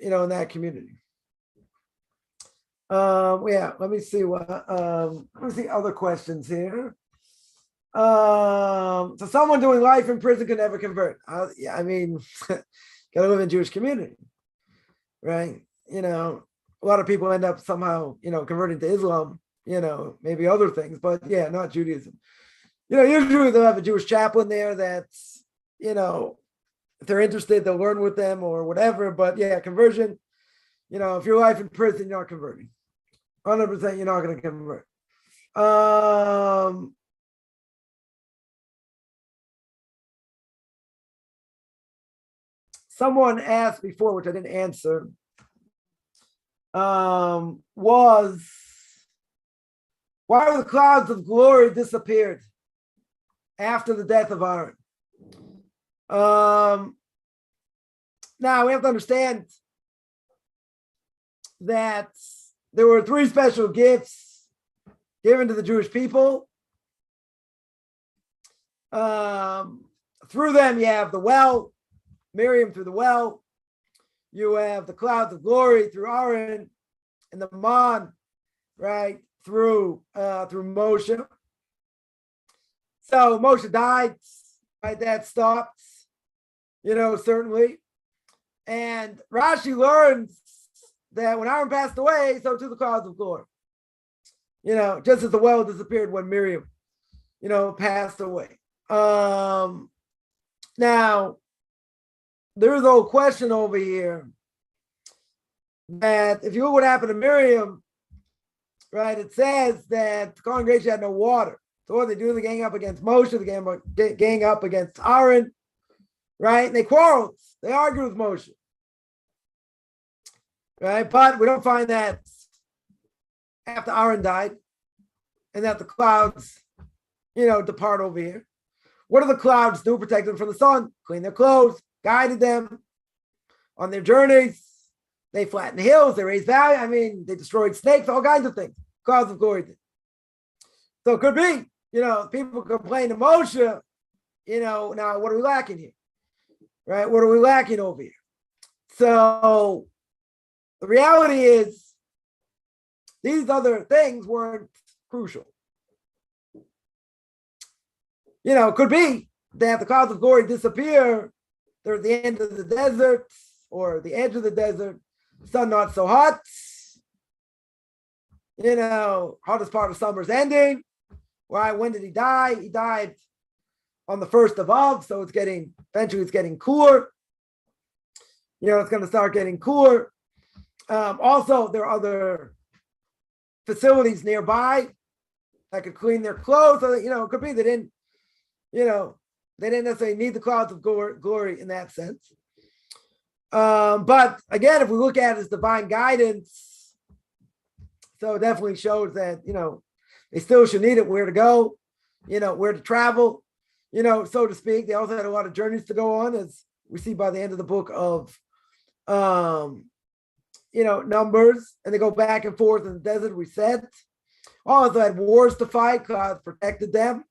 in that community. Yeah, let me see other questions here. So someone doing life in prison could never convert. Gotta live in Jewish community, right? A lot of people end up somehow, converting to Islam, maybe other things, but yeah, not Judaism. Usually they'll have a Jewish chaplain there that's, if they're interested, they'll learn with them or whatever. But yeah, conversion, if your life in prison, you're not converting. 100% you're not going to convert. Someone asked before, which I didn't answer, was why the clouds of glory disappeared after the death of Aaron. Now we have to understand that there were 3 special gifts given to the Jewish people. Through them, you have the well, Miriam through the well. You have the clouds of glory through Aaron, and the man, right, through Moshe. So Moshe died, right? That stops, certainly. And Rashi learns that when Aaron passed away, so too the clouds of glory. Just as the well disappeared when Miriam, passed away. Now, there's a whole question over here that if you look what happened to Miriam, right, it says that the congregation had no water. So what they do, they gang up against Moshe, they gang up against Aaron, right? And they quarreled. They argued with Moshe. Right? But we don't find that after Aaron died and that the clouds, depart over here. What do the clouds do? Protect them from the sun, clean their clothes, guided them on their journeys. They flattened hills, they raised valley. They destroyed snakes, all kinds of things. Clouds of glory did. So it could be, people complain to Moshe, now what are we lacking here? Right? What are we lacking over here? So the reality is these other things weren't crucial. It could be that the clouds of glory disappear. They're at the end of the desert or the edge of the desert. Sun not so hot. Hottest part of summer's ending. Why? When did he die? He died on the 1st of Av, so eventually it's getting cooler. It's going to start getting cooler. Also, there are other facilities nearby that could clean their clothes. So, it could be they didn't necessarily need the clouds of glory in that sense. But again, if we look at it as divine guidance, so it definitely shows that, they still should need it, where to go, where to travel, so to speak. They also had a lot of journeys to go on, as we see by the end of the book of, Numbers, and they go back and forth in the desert, we said. Also had wars to fight, God protected them.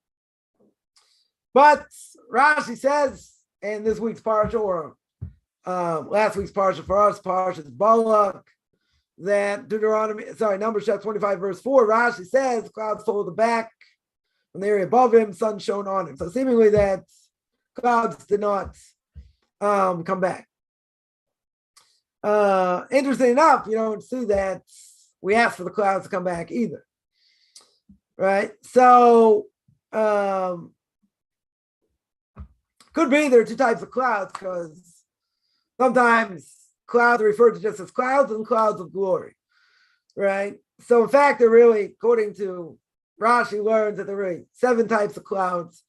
But Rashi says, in this week's parsha, or last week's parsha for us, Parshas Balak, that Numbers chapter 25, verse 4, Rashi says, clouds followed the back from the area above him, sun shone on him. So seemingly that clouds did not come back. Interesting enough, you don't see that we asked for the clouds to come back either. Right? So could be there are 2 types of clouds, because sometimes clouds are referred to just as clouds and clouds of glory, right? So in fact, they're really, according to Rashi, learns that there are really 7 types of clouds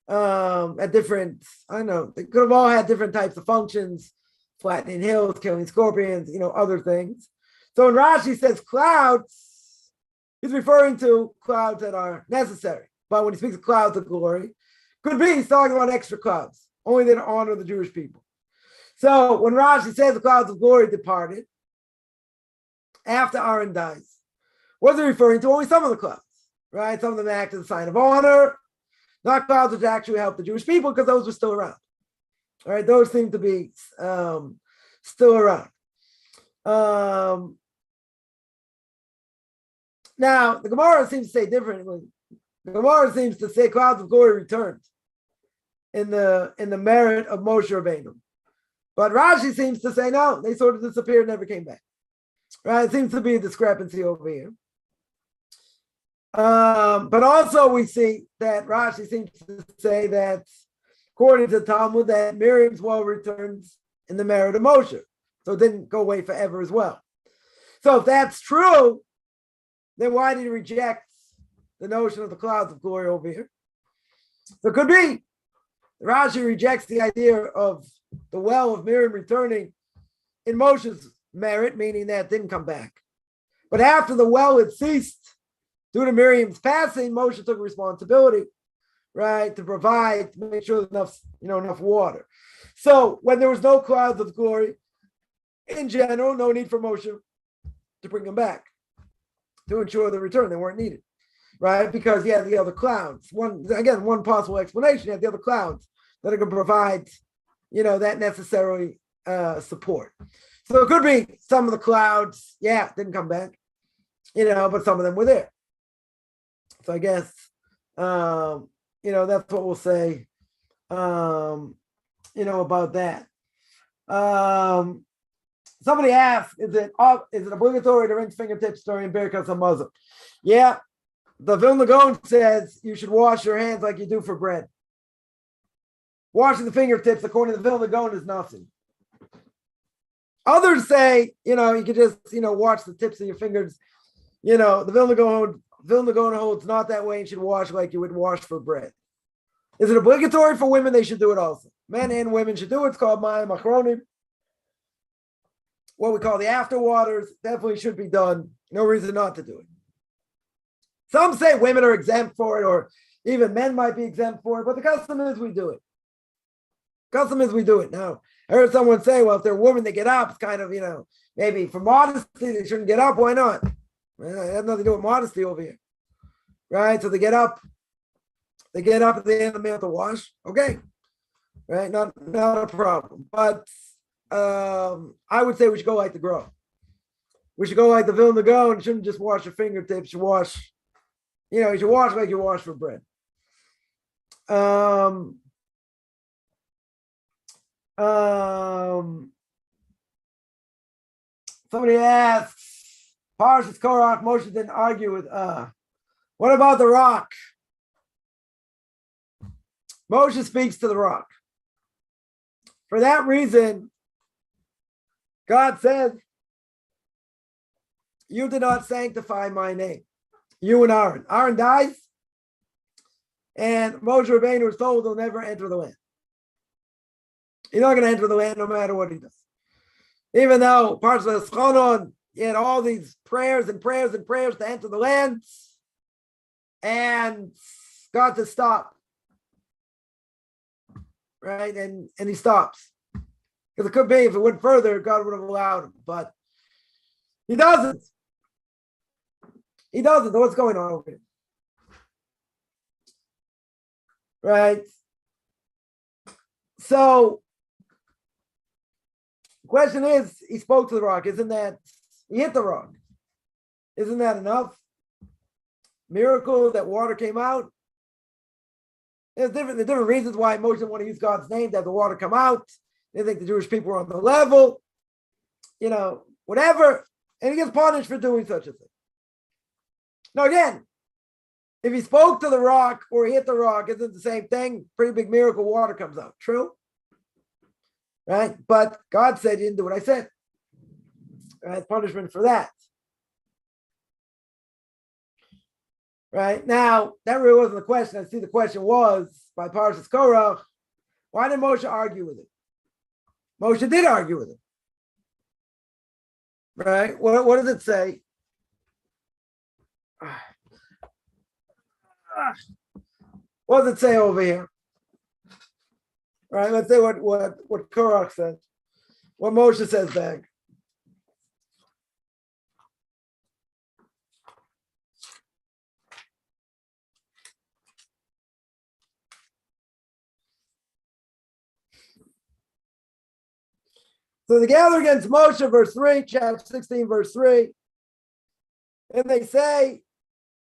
at different, they could have all had different types of functions, flattening hills, killing scorpions, other things. So when Rashi says clouds, he's referring to clouds that are necessary. But when he speaks of clouds of glory, could be he's talking about extra clouds, only that honor the Jewish people. So when Rashi says the clouds of glory departed after Aaron dies, what is he referring to? Only some of the clouds, right? Some of them act as a sign of honor, not clouds which actually help the Jewish people, because those are still around. All right, those seem to be still around. Now, the Gemara seems to say differently. The Gemara seems to say clouds of glory returned in the merit of Moshe Rabbeinu. But Rashi seems to say no, they sort of disappeared and never came back. Right? It seems to be a discrepancy over here. But also we see that Rashi seems to say that, according to Talmud, that Miriam's well returns in the merit of Moshe. So it didn't go away forever as well. So if that's true, then why did he reject the notion of the clouds of glory over here? So it could be Rashi rejects the idea of the well of Miriam returning in Moshe's merit, meaning that it didn't come back. But after the well had ceased, due to Miriam's passing, Moshe took responsibility, right, to provide, to make sure there's enough water. So when there was no clouds of glory, in general, no need for Moshe to bring them back to ensure the return. They weren't needed, right? Because you had the other clouds. One possible explanation, you have the other clouds that are going to provide, that necessary support. So it could be some of the clouds, didn't come back, but some of them were there. So I guess, that's what we'll say, about that. Somebody asked, is it obligatory to rinse fingertips during Birkas Hamazon? Yeah, the Vilna Gaon says you should wash your hands like you do for bread. Washing the fingertips, according to the Vilna Gaon, is nothing. Others say, you could just, wash the tips of your fingers. The Vilna Gaon holds not that way and should wash like you would wash for bread. Is it obligatory for women? They should do it also. Men and women should do it. It's called Mayim Achronim. What we call the afterwaters definitely should be done. No reason not to do it. Some say women are exempt for it, or even men might be exempt for it, but the custom is we do it. Now, I heard someone say, well, if they're a woman, they get up. It's kind of, maybe for modesty, they shouldn't get up. Why not? Well, it has nothing to do with modesty over here. Right? So they get up. They get up at the end of the meal to wash. Okay. Right? Not a problem. But I would say we should go like the Grove. We should go like the Vilna Gaon. Shouldn't just wash your fingertips. You wash, you should wash like you wash for bread. Somebody asks, Parshas Korach, Moshe didn't argue with what about the rock? Moshe speaks to the rock. For that reason, God says, you did not sanctify my name. You and Aaron. Aaron dies, and Moshe Rabbeinu was told he'll never enter the land. He's not going to enter the land no matter what he does. Even though Parshas Chonon, he had all these prayers and prayers and prayers to enter the land, and God says stop. Right? And he stops. Because it could be, if it went further, God would have allowed him. But he doesn't. He doesn't. What's going on over here? Right? So, the question is, he spoke to the rock. He hit the rock. Isn't that enough? Miracle that water came out. There's different reasons why Moshe didn't want to use God's name to have the water come out. They think the Jewish people were on the level, whatever. And he gets punished for doing such a thing. Now, again, if he spoke to the rock or hit the rock, isn't the same thing? Pretty big miracle, water comes out. True? Right? But God said you didn't do what I said. Right? Punishment for that. Right? Now, that really wasn't the question. I see the question was, by Parshas Korach, why did Moshe argue with it? Moshe did argue with him. Right? What does it say? What does it say over here? Right? Let's say what Korach says. What Moshe says back. So they gather against Moshe, verse 3, chapter 16, verse 3. And they said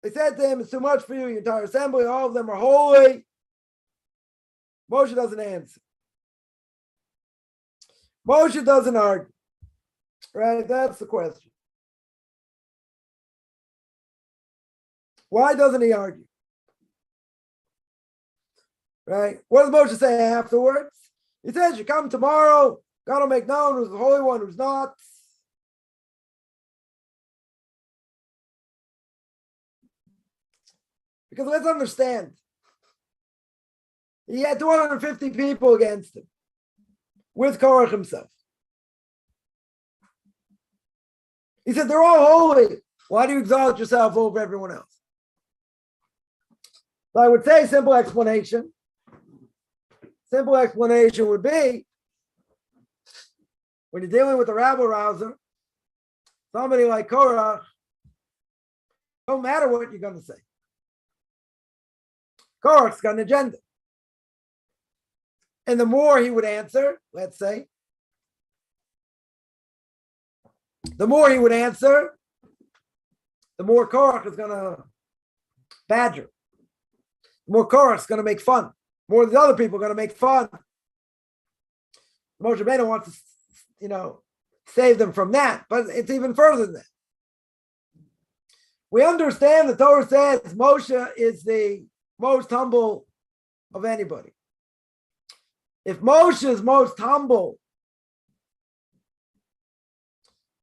to him, it's too much for you, your entire assembly, all of them are holy. Moshe doesn't answer. Moshe doesn't argue. Right? That's the question. Why doesn't he argue? Right? What does Moshe say afterwards? He says, you come tomorrow, God will make known who's the Holy One, who's not. Because let's understand, he had 250 people against him, with Korach himself. He said, they're all holy. Why do you exalt yourself over everyone else? So I would say simple explanation. Simple explanation would be, when you're dealing with a rabble-rouser, somebody like Korach, don't matter what you're going to say. Korach's got an agenda. And the more he would answer, let's say, the more he would answer, the more Korach is going to badger. The more Korach's going to make fun. The more the other people are going to make fun. Moshe Rabbeinu wants to, save them from that, but it's even further than that. We understand the Torah says Moshe is the most humble of anybody. If Moshe is most humble,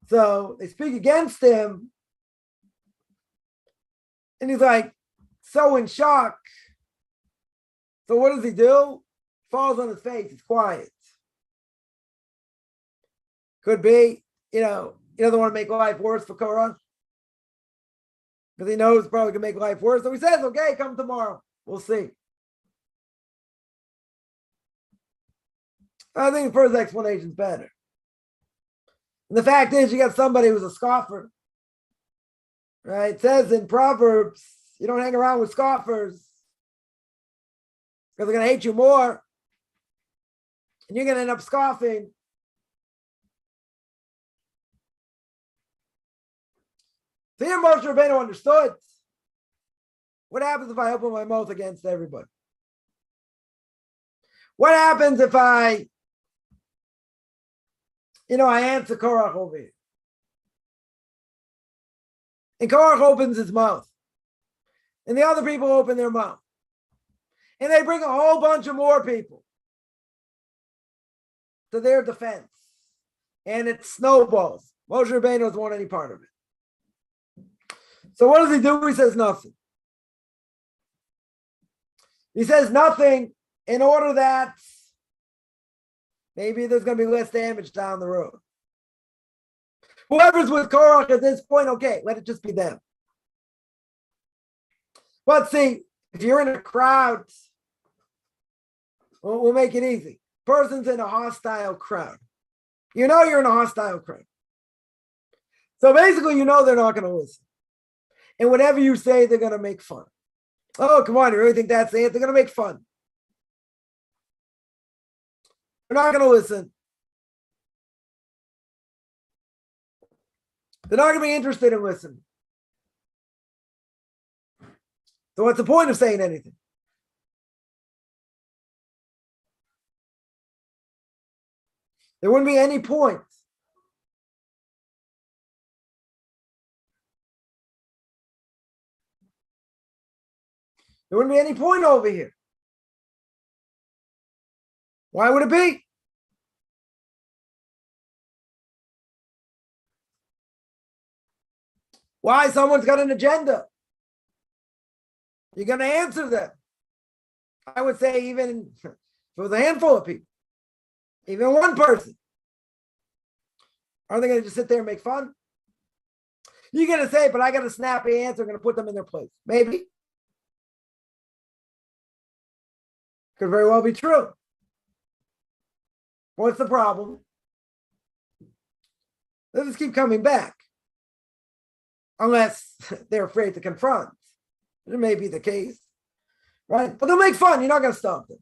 so they speak against him, and he's like so in shock. So what does he do? Falls on his face. He's quiet. Could be, he doesn't want to make life worse for Korach, because he knows it's probably going to make life worse. So he says, okay, come tomorrow. We'll see. I think the first explanation is better. And the fact is, you got somebody who's a scoffer. Right? It says in Proverbs, you don't hang around with scoffers, because they're going to hate you more. And you're going to end up scoffing. So here Moshe Rabbeinu understood. What happens if I open my mouth against everybody? What happens if I answer Korach over here? And Korach opens his mouth. And the other people open their mouth. And they bring a whole bunch of more people to their defense. And it snowballs. Moshe Rabbeinu doesn't want any part of it. So what does he do? He says nothing. He says nothing in order that maybe there's going to be less damage down the road. Whoever's with Korach at this point, okay, let it just be them. But see, if you're in a crowd, we'll make it easy. Person's in a hostile crowd. You're in a hostile crowd. So basically, they're not going to listen. And whatever you say, they're going to make fun. Oh, come on, you really think that's it? They're going to make fun. They're not going to listen. They're not going to be interested in listening. So what's the point of saying anything? There wouldn't be any point. There wouldn't be any point over here. Why would it be? Why? Someone's got an agenda. You're going to answer them. I would say even for a handful of people, even one person. Are they going to just sit there and make fun? You're going to say, but I got a snappy answer. I'm going to put them in their place. Maybe. Could very well be true. What's the problem? They'll just keep coming back. Unless they're afraid to confront. It may be the case. Right? But they'll make fun. You're not going to stop them.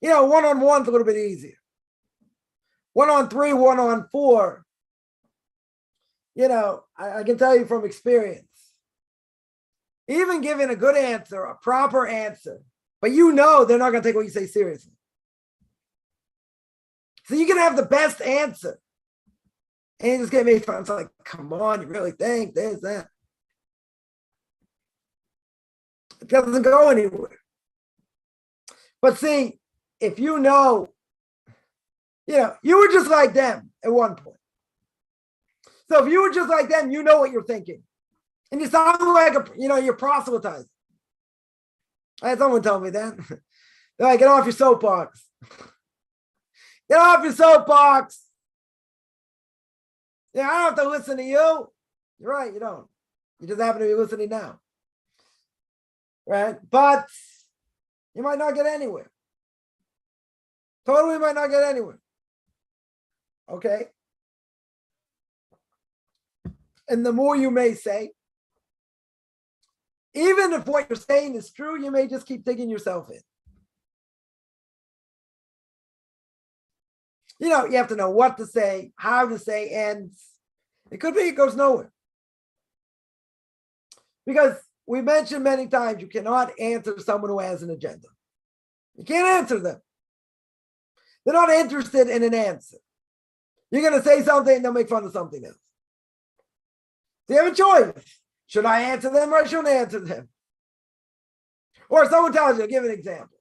One-on-one's a little bit easier. 1-on-3, 1-on-4. I can tell you from experience. Even giving a good answer, a proper answer, but they're not going to take what you say seriously. So you can have the best answer, and you just get made fun. It's like, come on, you really think there's that? It doesn't go anywhere. But see, if You were just like them at one point. So if you were just like them, you know what you're thinking. And you sound like you're proselytizing. I had someone tell me that. They're like, get off your soapbox. Get off your soapbox. I don't have to listen to you. You're right, you don't. You just happen to be listening now. Right? But you might not get anywhere. Totally might not get anywhere. Okay? And the more you may say, even if what you're saying is true, you may just keep digging yourself in. You have to know what to say, how to say, and it could be it goes nowhere. Because we mentioned many times you cannot answer someone who has an agenda. You can't answer them. They're not interested in an answer. You're going to say something and they'll make fun of something else. So you have a choice. Should I answer them or shouldn't I answer them? Or someone tells you, I'll give an example.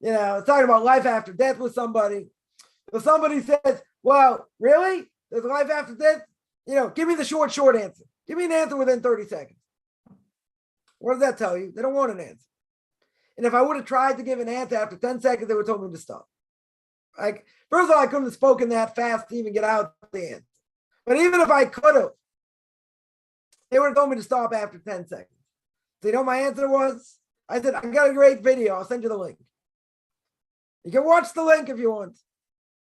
It's talking about life after death with somebody. If somebody says, well, really? There's life after death? Give me the short answer. Give me an answer within 30 seconds. What does that tell you? They don't want an answer. And if I would have tried to give an answer after 10 seconds, they would have told me to stop. First of all, I couldn't have spoken that fast to even get out the answer. But even if I could have, they would have told me to stop after 10 seconds. So you know what my answer was? I said, I got a great video. I'll send you the link. You can watch the link if you want.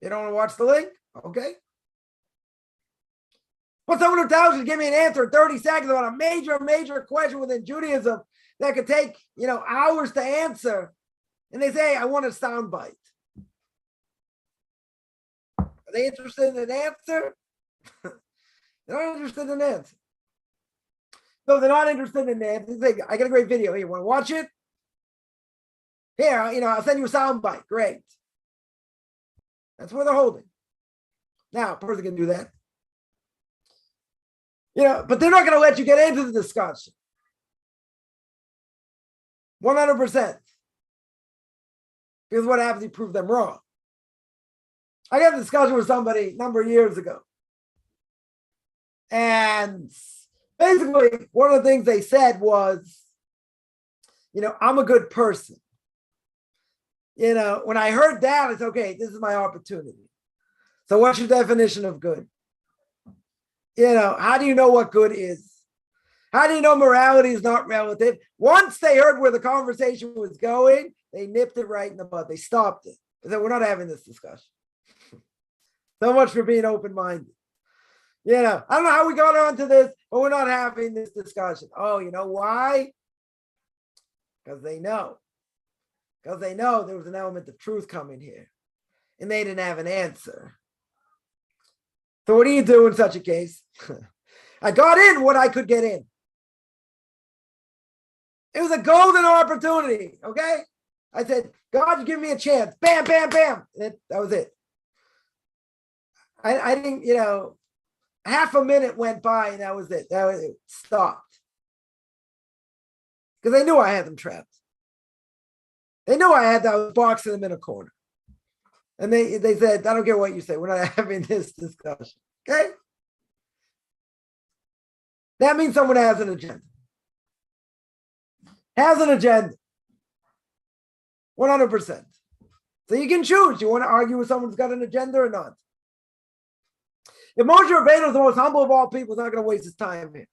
You don't want to watch the link? Okay. But someone who tells you to give me an answer in 30 seconds about a major question within Judaism that could take, hours to answer. And they say, I want a soundbite. Are they interested in an answer? They're not interested in an answer. So they're not interested in an answer. They say, I got a great video here. You want to watch it? Here, I'll send you a soundbite. Great. That's where they're holding. Now, a person can do that. But they're not going to let you get into the discussion. 100%. Because what happens, you prove them wrong. I had a discussion with somebody a number of years ago. And basically, one of the things they said was, I'm a good person. When I heard that, it's okay, this is my opportunity. So what's your definition of good? How do you know what good is? How do you know morality is not relative? Once they heard where the conversation was going, they nipped it right in the bud. They stopped it. They said, we're not having this discussion. So much for being open-minded. I don't know how we got onto this, but we're not having this discussion. Oh, you know why? Because they know. Because they know there was an element of truth coming here. And they didn't have an answer. So what do you do in such a case? I got in what I could get in. It was a golden opportunity, okay? I said, God, give me a chance. Bam, bam, bam. That was it. I didn't, half a minute went by and that was it. It stopped. Because they knew I had them trapped. They knew I was boxing them in a corner. And they said, I don't care what you say. We're not having this discussion. Okay? That means someone has an agenda. Has an agenda. 100%. So you can choose. You want to argue with someone who's got an agenda or not? If Moshe Rabbeinu is the most humble of all people, he's not going to waste his time here.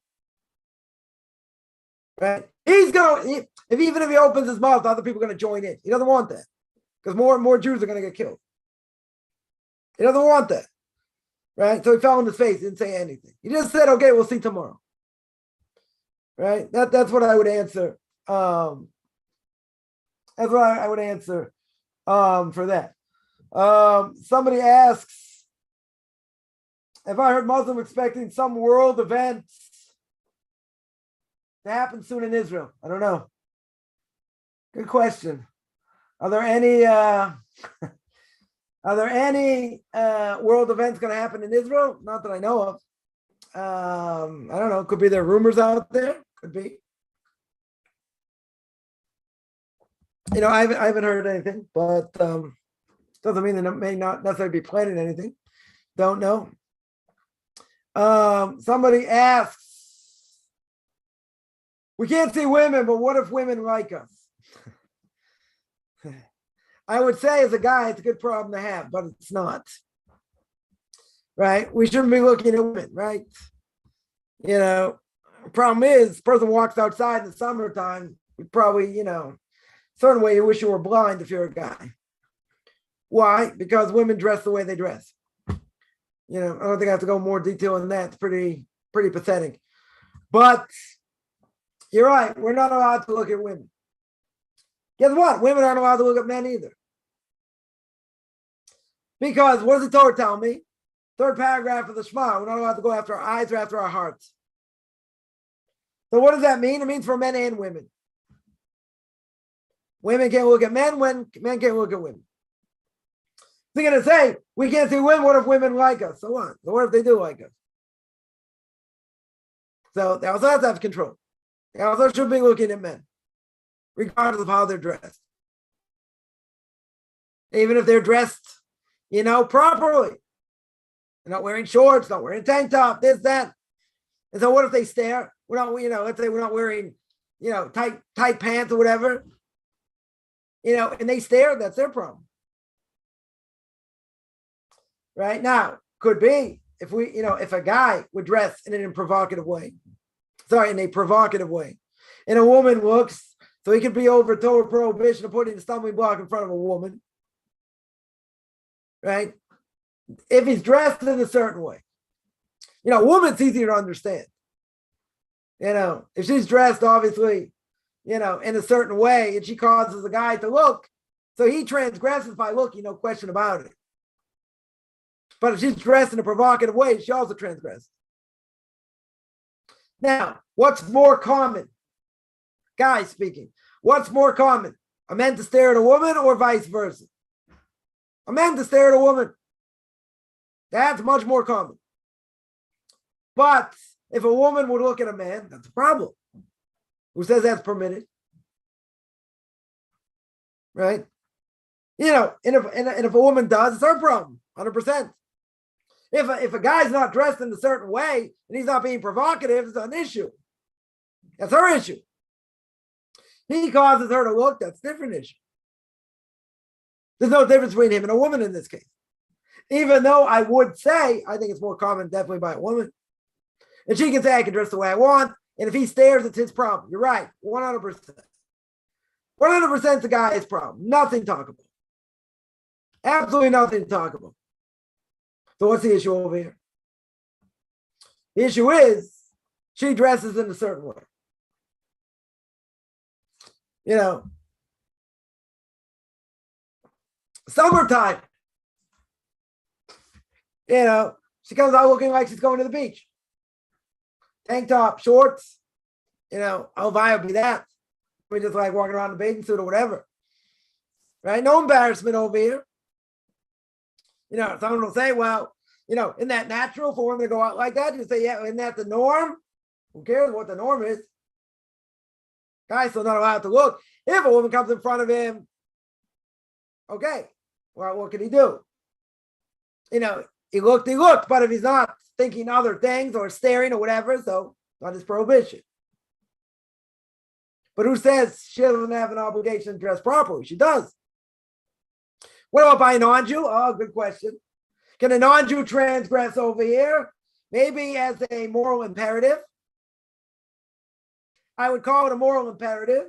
Right? Even if he opens his mouth, other people are going to join in. He doesn't want that. Because more and more Jews are going to get killed. He doesn't want that. Right? So he fell on his face, didn't say anything. He just said, okay, we'll see tomorrow. Right? That's what I would answer. That's what I would answer for that. Somebody asks, if I heard Muslim expecting some world events to happen soon in Israel? I don't know. Good question. Are there any world events going to happen in Israel? Not that I know of. I don't know. Could be there rumors out there. Could be. I haven't heard anything, but Doesn't mean they may not necessarily be planning anything. Don't know. Somebody asks, we can't see women, but what if women like us? I would say as a guy, it's a good problem to have, but it's not. Right? We shouldn't be looking at women, right? The problem is, the person walks outside in the summertime, you probably, certain way you wish you were blind if you're a guy. Why? Because women dress the way they dress. I don't think I have to go more detail than that. It's pretty pathetic. But you're right. We're not allowed to look at women. Guess what? Women aren't allowed to look at men either. Because what does the Torah tell me? Third paragraph of the Shema. We're not allowed to go after our eyes or after our hearts. So what does that mean? It means for men and women. Women can't look at men when men can't look at women. They're going to say, we can't see women. What if women like us? So what? So what if they do like us? So they also have to have control. They also should be looking at men, regardless of how they're dressed. Even if they're dressed, properly. They're not wearing shorts, not wearing tank top, this, that. And so what if they stare? We're not, let's say we're not wearing, tight pants or whatever. And they stare, that's their problem. Right now, could be if if a guy would dress in a provocative way, and a woman looks, so he could be over Torah prohibition of putting a stumbling block in front of a woman, right? If he's dressed in a certain way, a woman's easier to understand. If she's dressed obviously, in a certain way, and she causes a guy to look, so he transgresses by looking, no question about it. But if she's dressed in a provocative way, she also transgresses. Now, what's more common? Guys speaking. What's more common? A man to stare at a woman or vice versa? A man to stare at a woman. That's much more common. But if a woman would look at a man, that's a problem. Who says that's permitted? Right? And if a woman does, it's her problem, 100%. If a guy's not dressed in a certain way and he's not being provocative, it's an issue. That's her issue. He causes her to look, that's a different issue. There's no difference between him and a woman in this case. Even though I would say, I think it's more common definitely by a woman. And she can say, I can dress the way I want. And if he stares, it's his problem. You're right, 100%. 100% the guy's problem. Nothing talkable. Absolutely nothing talkable. So what's the issue over here? The issue is she dresses in a certain way. Summertime. She comes out looking like she's going to the beach. Tank top, shorts. How vile be that? We just like walking around in a bathing suit or whatever. Right? No embarrassment over here. Someone will say, well, isn't that natural for women to go out like that? You say, yeah, isn't that the norm? Who cares what the norm is? Guy's still not allowed to look. If a woman comes in front of him, okay, well, what can he do? He looked, but if he's not thinking other things or staring or whatever, so not his prohibition. But who says she doesn't have an obligation to dress properly? She does. What about by a non-Jew? Oh, good question. Can a non-Jew transgress over here? Maybe as a moral imperative. I would call it a moral imperative.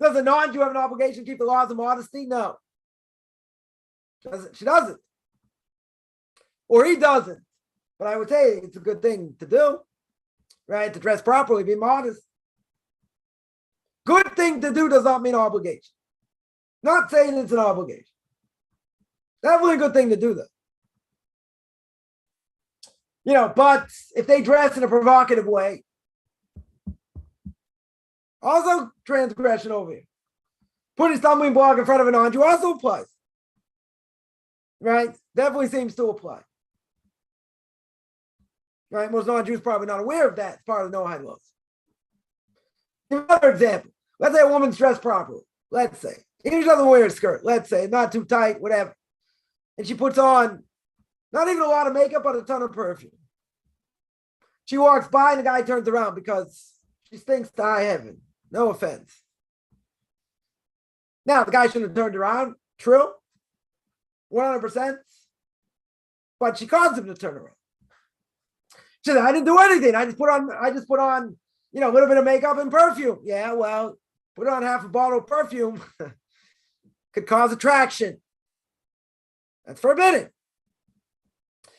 Does a non-Jew have an obligation to keep the laws of modesty? No. She doesn't. Or he doesn't. But I would say it's a good thing to do, right? To dress properly, be modest. Good thing to do does not mean obligation. Not saying it's an obligation. Definitely a good thing to do, though. But if they dress in a provocative way, also transgression over here. Putting stumbling block in front of a non-Jew also applies. Right? Definitely seems to apply. Right? Most non-Jews probably not aware of that. It's part of the Noahide laws. Another example. Let's say a woman's dressed properly. Let's say. Even if she doesn't wear a skirt, let's say, not too tight, whatever. And she puts on not even a lot of makeup, but a ton of perfume. She walks by and the guy turns around because she stinks to high heaven. No offense. Now, the guy shouldn't have turned around. True. 100%. But she caused him to turn around. She said, I didn't do anything. I just put on, a little bit of makeup and perfume. Yeah, well, put on half a bottle of perfume could cause attraction. That's forbidden.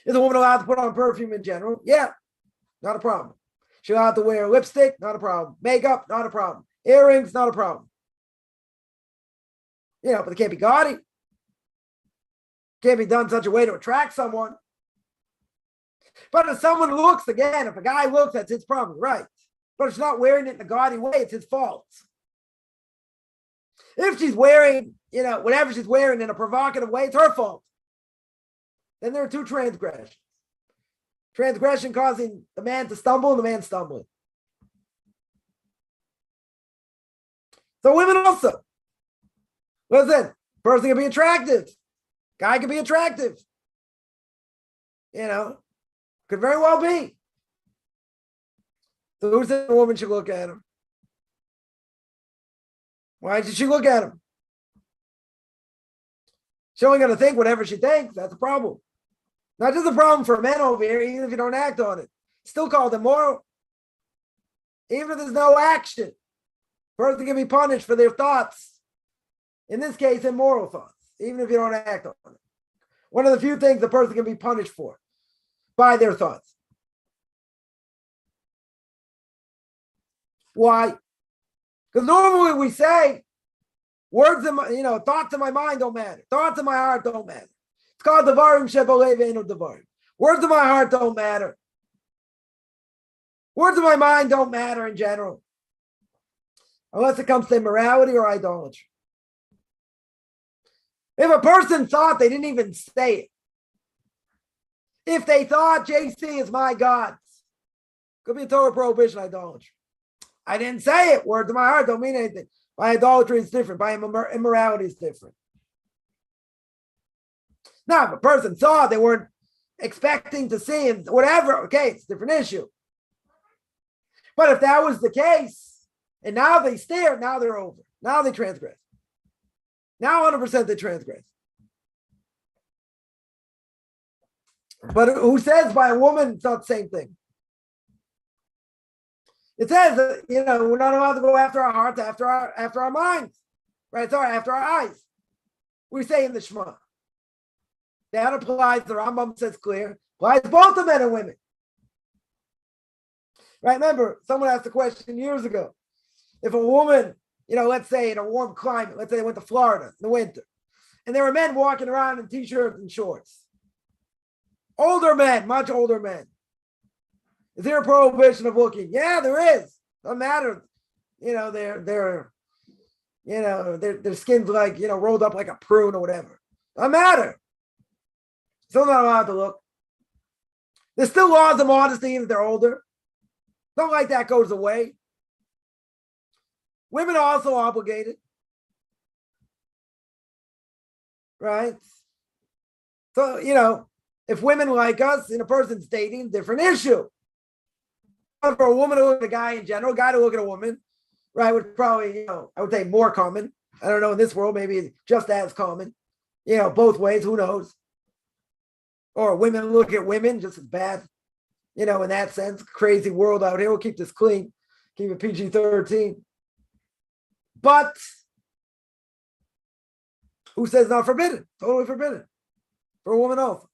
Is a woman allowed to put on perfume in general? Yeah, not a problem. She's allowed to wear lipstick? Not a problem. Makeup? Not a problem. Earrings? Not a problem. But it can't be gaudy. Can't be done in such a way to attract someone. But if someone looks, again, if a guy looks, that's his problem, right? But if she's not wearing it in a gaudy way, it's his fault. If she's wearing, whatever she's wearing in a provocative way, it's her fault. Then there are two transgressions. Transgression causing the man to stumble and the man stumbling. So women also. Listen, person can be attractive. Guy can be attractive. Could very well be. So who said a woman should look at him? Why should she look at him? She's only going to think whatever she thinks. That's a problem. Not just a problem for men over here, even if you don't act on it. Still called immoral. Even if there's no action. Person can be punished for their thoughts. In this case, immoral thoughts. Even if you don't act on it. One of the few things the person can be punished for. By their thoughts. Why? Because normally we say words in my, thoughts in my mind don't matter. Thoughts in my heart don't matter. It's called Devarim Shebalev Eino Devarim. Words in my heart don't matter. Words in my mind don't matter in general. Unless it comes to immorality or idolatry. If a person thought, they didn't even say it. If they thought JC is my God, could be a Torah prohibition, idolatry. I didn't say it. Words in my heart don't mean anything. By idolatry, it's different. By immorality, it's different. Now, if a person saw they weren't expecting to see and whatever, okay, it's a different issue. But if that was the case, and now they stare, now they're over. Now they transgress. Now 100% they transgress. But who says by a woman, it's not the same thing. It says that, we're not allowed to go after our hearts, after our minds. Right? Sorry, after our eyes. We say in the Shema. That applies, the Rambam says clear, applies both to men and women. Right? Remember, someone asked a question years ago. If a woman, let's say in a warm climate, let's say they went to Florida in the winter, and there were men walking around in t-shirts and shorts. Older men, much older men. Is there a prohibition of looking? Yeah, there is. Doesn't matter. Their skin's like, rolled up like a prune or whatever. Doesn't matter. Still not allowed to look. There's still laws of modesty even if they're older. Something like that goes away. Women are also obligated. Right? So, if women like us and a person's dating, different issue. For a woman to look at a guy in general, a guy to look at a woman, right, would probably, I would say more common. I don't know, in this world, maybe just as common. Both ways, who knows? Or women look at women, just as bad. In that sense, crazy world out here. We'll keep this clean, keep it PG-13. But who says not forbidden? Totally forbidden. For a woman also.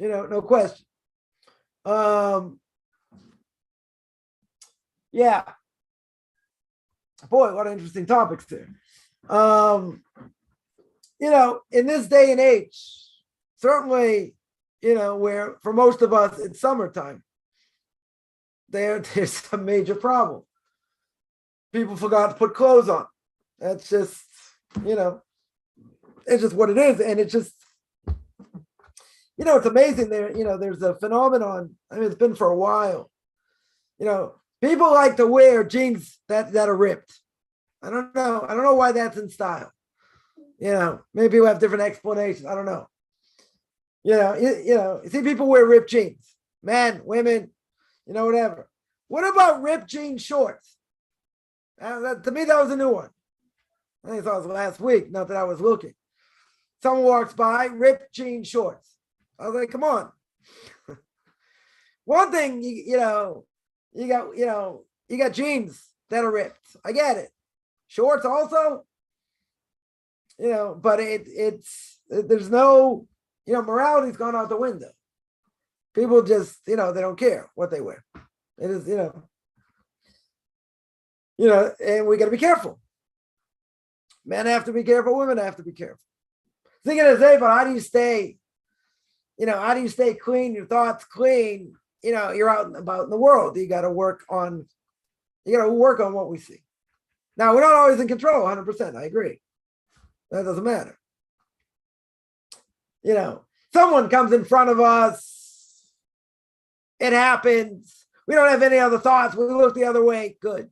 No question. Yeah. Boy, a lot of interesting topics there. In this day and age, certainly, where for most of us it's summertime, there's a major problem. People forgot to put clothes on. That's just, it's just what it is. And it's just, it's amazing there, there's a phenomenon. I mean, it's been for a while. People like to wear jeans that are ripped. I don't know. I don't know why that's in style. Maybe people have different explanations. I don't know. You see people wear ripped jeans, men, women, whatever. What about ripped jean shorts? To me, that was a new one. I think it was last week, not that I was looking. Someone walks by, ripped jean shorts. I was like, come on. One thing, you got jeans that are ripped. I get it. Shorts also, but there's no, morality's gone out the window. People just, they don't care what they wear. It is, and we got to be careful. Men have to be careful. Women have to be careful. Thinking of say, but how do you stay clean? Your thoughts clean. You're out and about in the world. You got to work on what we see. Now, we're not always in control 100%. I agree. That doesn't matter. Someone comes in front of us. It happens. We don't have any other thoughts. We look the other way. Good.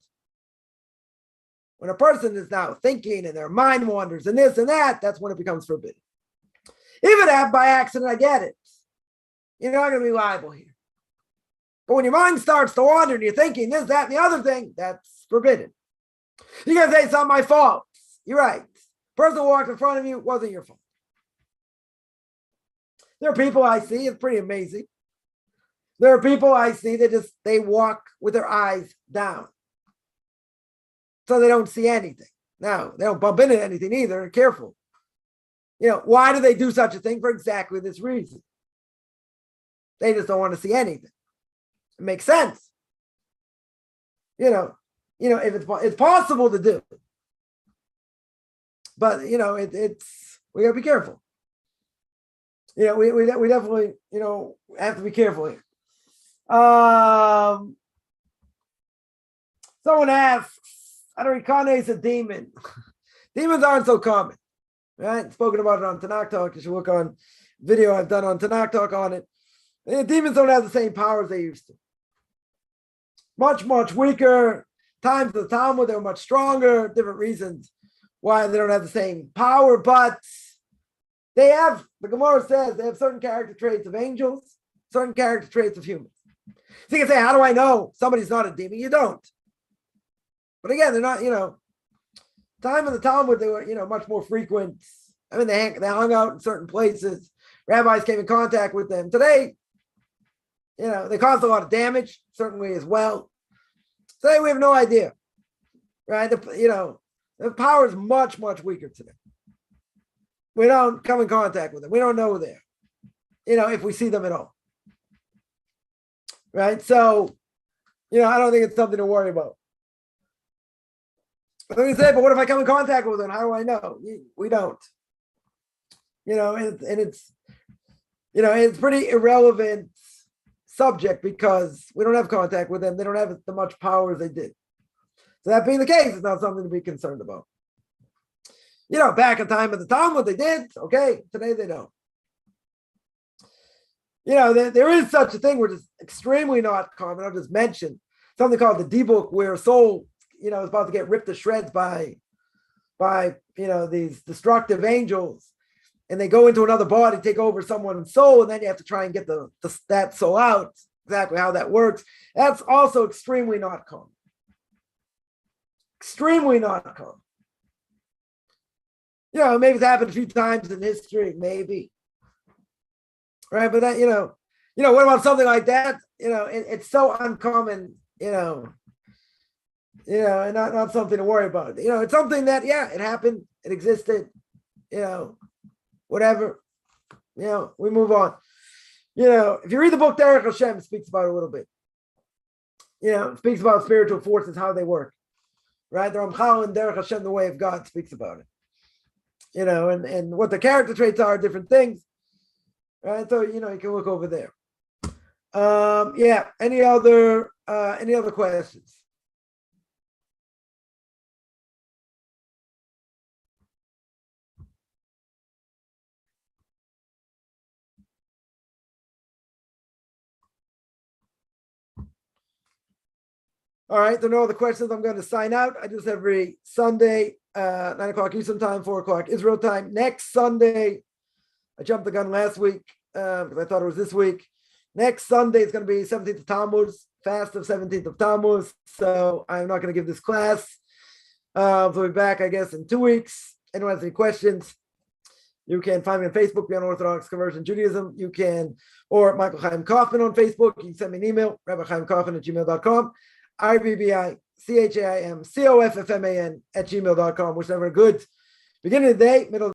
When a person is now thinking and their mind wanders and this and that, that's when it becomes forbidden. If it happened by accident, I get it. You're not going to be liable here. But when your mind starts to wander and you're thinking this, that, and the other thing, that's forbidden. You're going to say it's not my fault. You're right. The person who walked in front of you wasn't your fault. There are people I see, it's pretty amazing. There are people I see that they walk with their eyes down. So they don't see anything. Now, they don't bump into anything either. They're careful. Why do they do such a thing? For exactly this reason. They just don't want to see anything. It makes sense. If it's possible to do. But, it's we got to be careful. We definitely, have to be careful here. Someone asks, how to reincarnate a demon? Demons aren't so common, right? Spoken about it on Tanakh Talk. You should look on video I've done on Tanakh Talk on it. Demons don't have the same powers they used to. Much, much weaker. Times of the Talmud, they were much stronger. Different reasons why they don't have the same power, but they have, the Gemara says, they have certain character traits of angels, certain character traits of humans. So you can say, how do I know somebody's not a demon? You don't. But again, they're not, time of the Talmud, they were, much more frequent. I mean, they hung out in certain places. Rabbis came in contact with them. Today, they caused a lot of damage, certainly as well. Today, we have no idea, right? The power is much, much weaker today. We don't come in contact with them. We don't know they're there, if we see them at all. Right? So, I don't think it's something to worry about. Let me say, but what if I come in contact with them? How do I know? We don't. It's pretty irrelevant subject because we don't have contact with them. They don't have as much power as they did. So that being the case, it's not something to be concerned about. Back in time at the Talmud, they did. Okay, today they don't. There is such a thing which is extremely not common. I'll just mention something called the D-book, where a soul, is about to get ripped to shreds by these destructive angels, and they go into another body, take over someone's soul, and then you have to try and get that soul out. Exactly how that works. That's also extremely not common. Extremely not common. Maybe it's happened a few times in history, maybe. Right, but that, what about something like that? It's so uncommon, and not something to worry about. It's something that, it happened, it existed, whatever. We move on. If you read the book Derech Hashem, it speaks about it a little bit. It speaks about spiritual forces, how they work. Right? The Ramchal in Derech Hashem, the way of God, speaks about it. And what the character traits are, different things. Right? So, you can look over there. Any other questions? All right, there are no other questions. I'm going to sign out. I do this every Sunday, 9 o'clock Eastern time, 4 o'clock Israel time. Next Sunday, I jumped the gun last week because I thought it was this week. Next Sunday is going to be 17th of Tammuz, fast of 17th of Tammuz. So I'm not going to give this class. So we'll be back, I guess, in 2 weeks. Anyone has any questions, you can find me on Facebook, Beyond Orthodox Conversion Judaism. You can, or Michael Chaim Kaufman on Facebook. You can send me an email, rabbichaimkaufman@gmail.com, RBBICHAIMCOFFMAN @gmail.com, whichever good beginning of the day, middle of